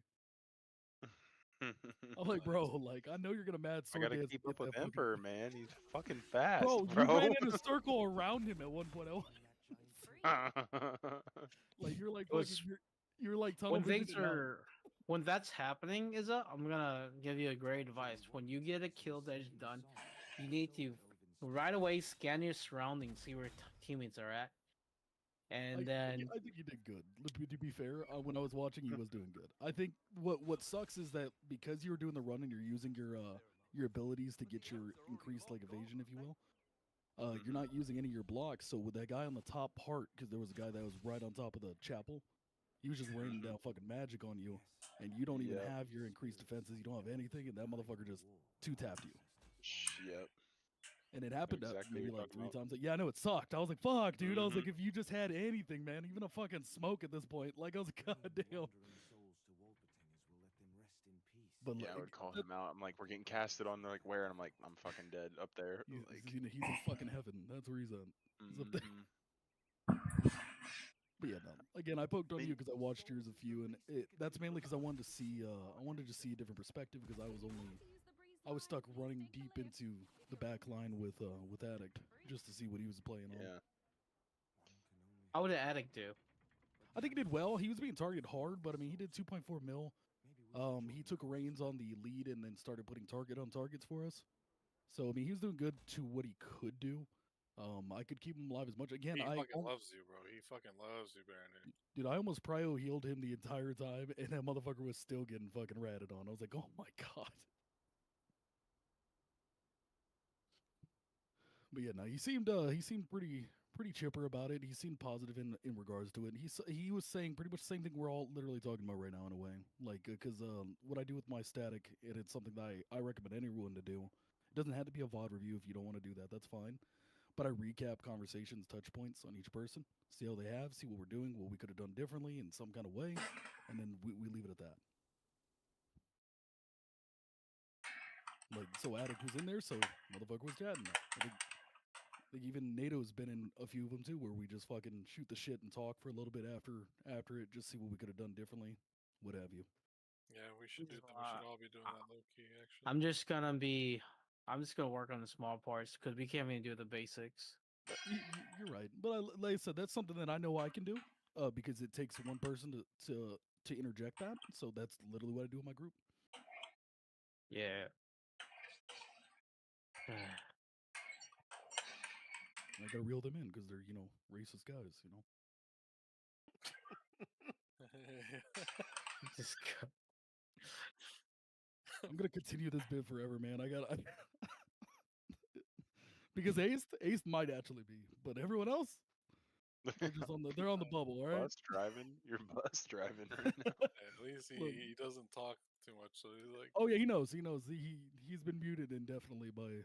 I'm like, bro, like I know you're gonna mad I sword gotta dance. keep Get up with that fucking- Emperor, man. He's fucking fast, Bro, bro. you ran in a circle around him at one point. Like you're like It was- fucking, you're like tunnel When things visioning out. are when that's happening, I'm gonna give you a great advice. When you get a kill that is done, you need to right away scan your surroundings, see where teammates are at, and then I think he did good. To be fair, when I was watching, he was doing good. I think what sucks is that because you were doing the run and you're using your abilities to get your increased like evasion, if you will. You're not using any of your blocks. So with that guy on the top part, because there was a guy that was right on top of the chapel, he was just raining down fucking magic on you, and you don't even have your increased defenses. You don't have anything, and that motherfucker just two tapped you. Yep. And it happened Exactly maybe what like you're 3 talking times. Yeah, I know it sucked. I was like, fuck, dude. I was Mhm. like, if you just had anything, man, even a fucking smoke at this point. Like, I was like, goddamn. But Yeah, I would call him out. I'm like, we're getting casted on. They're like, where? And I'm like, I'm fucking dead up there. Like, he's in fucking heaven. That's where he's at. He's up there. But yeah, no. Again, I poked on you because I watched yours a few, and that's mainly because I wanted to see. I wanted to see a different perspective because I was stuck running deep into the back line with Addict just to see what he was playing on. Yeah. how would an addict do? I think he did well. He was being targeted hard, but I mean, he did 2.4 mil. He took reins on the lead and then started putting target on targets for us. So I mean, he was doing good to what he could do. I could keep him alive as much. Again, He I fucking loves you, bro. He fucking loves you, Brandon. dude, I almost prio healed him the entire time, and that motherfucker was still getting fucking ratted on. I was like, oh my god. But yeah, no, he seemed pretty chipper about it. He seemed positive in regards to it. He was saying pretty much the same thing we're all literally talking about right now in a way. Like, because what I do with my static, and it's something that I recommend anyone to do. It doesn't have to be a VOD review if you don't want to do that. That's fine. But I recap conversations, touch points on each person, see how they have, see what we're doing, what we could have done differently in some kind of way, and then we leave it at that. Like, so Addict was in there, so motherfucker was chatting. I think even NATO's been in a few of them too, where we just fucking shoot the shit and talk for a little bit after it, just see what we could have done differently, what have you. Yeah, we should do that. We should all be doing that low key, actually. I'm just gonna work on the small parts because we can't even do the basics. You're right, but like I said, that's something that I know I can do, because it takes one person to interject that. So that's literally what I do with my group. Yeah. I gotta reel them in because they're racist guys. Just I'm gonna continue this bit forever, man. I got because Ace might actually be, but everyone else, They're on the bubble, all right? Bus driving. You're bus driving right now. At least Look. he doesn't talk too much, so he's like. Oh yeah, he knows. He knows. He's been muted indefinitely by.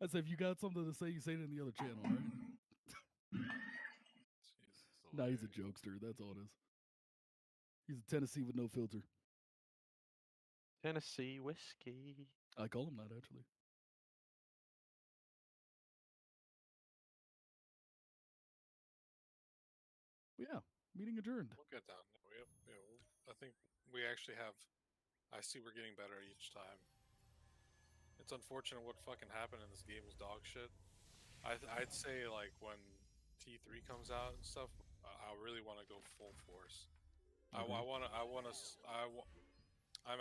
I said, if you got something to say, you say it in the other channel, all right? Nah, he's a jokester. That's all it is. He's a Tennessee with no filter. Tennessee whiskey. I call him that actually. But yeah, meeting adjourned. We'll get down. I think we actually have. I see we're getting better each time. It's unfortunate what fucking happened in this game is dog shit. I'd say like when T3 comes out and stuff, I really want to go full force. I'm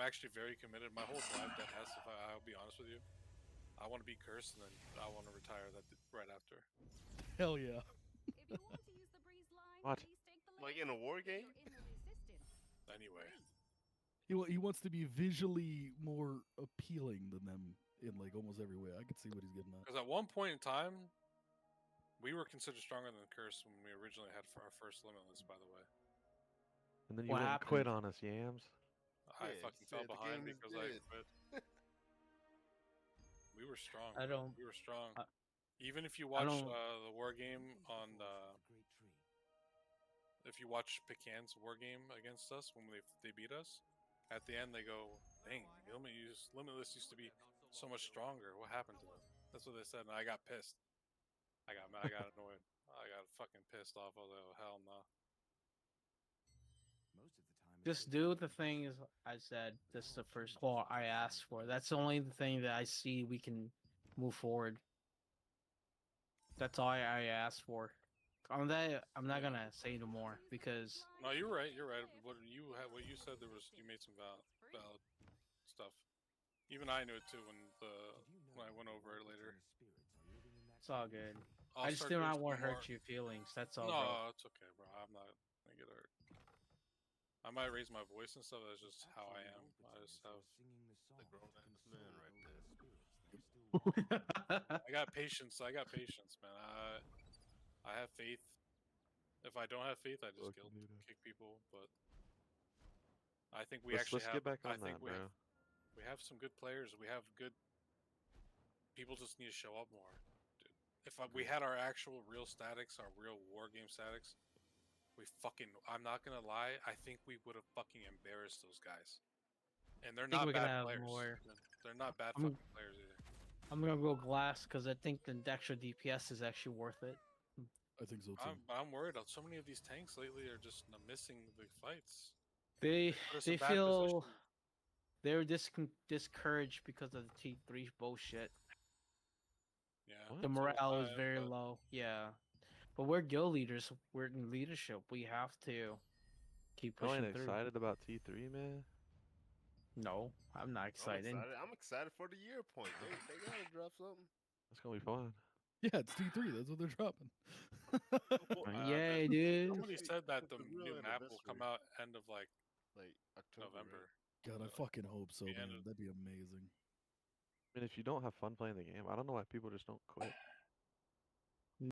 actually very committed. My whole drive dead has. I'll be honest with you, I want to be cursed and then I want to retire that right after. Hell yeah. What? Like in a war game? Anyway. He wants to be visually more appealing than them in like almost every way. I could see what he's getting at. Because at one point in time, we were considered stronger than Curse when we originally had our first Limitless, by the way. And then you wouldn't quit on us, Yams. I Yeah, fucking you fell said the behind game is because I dead. quit. We were strong. I don't- We were strong. I- Even if you I watch don't- the war game on if you watch Pecan's war game against us when they beat us, at the end they go, "Dang, Limitless used to be so much stronger. What happened to them?" That's what they said, and I got pissed. I got mad. I got annoyed. I got fucking pissed off. I was like, "Oh, hell no." Just do the things I said. This is the first call I asked for. That's the only thing that I see we can move forward. That's all I asked for. I'm not gonna say no more because No, you're right. You're right. What you said, you made some valid stuff. Even I knew it too when I went over it later. it's all good. I'll I just start do doing not some want to hurt more- your feelings. That's all, No, bro. it's okay, bro. I'm not gonna get hurt. I might raise my voice and stuff. That's just how I am. I just have The grown ass man right there. I got patience. I got patience, man. I have faith. If I don't have faith, I just kick people. But I think Let's get back on I think that, bro. we have some good players. We have good. People just need to show up more, dude. If we had our actual real statics, our real war game statics, I'm not gonna lie. I think we would have fucking embarrassed those guys. And they're I think not we're gonna bad have players. more. They're not bad I'm- fucking players either. I'm gonna go glass because I think the extra DPS is actually worth it. I think so too. I'm worried. So many of these tanks lately are just missing the fights. They Put us in they bad feel position. they're discouraged because of the T3 bullshit. Yeah. The so morale is I- very but- low. Yeah, but we're guild leaders. We're in leadership. We have to keep You pushing ain't through. excited about T3, man? No, I'm not excited. I'm excited for the year point. They gotta drop something. It's gonna be fun. Yeah, it's T3. That's what they're dropping. Yay, dude. Somebody said that the It's a real new map will come anniversary. out end of like October. November. God, I fucking hope so, The man. end of- That'd be amazing. I mean, if you don't have fun playing the game, I don't know why people just don't quit.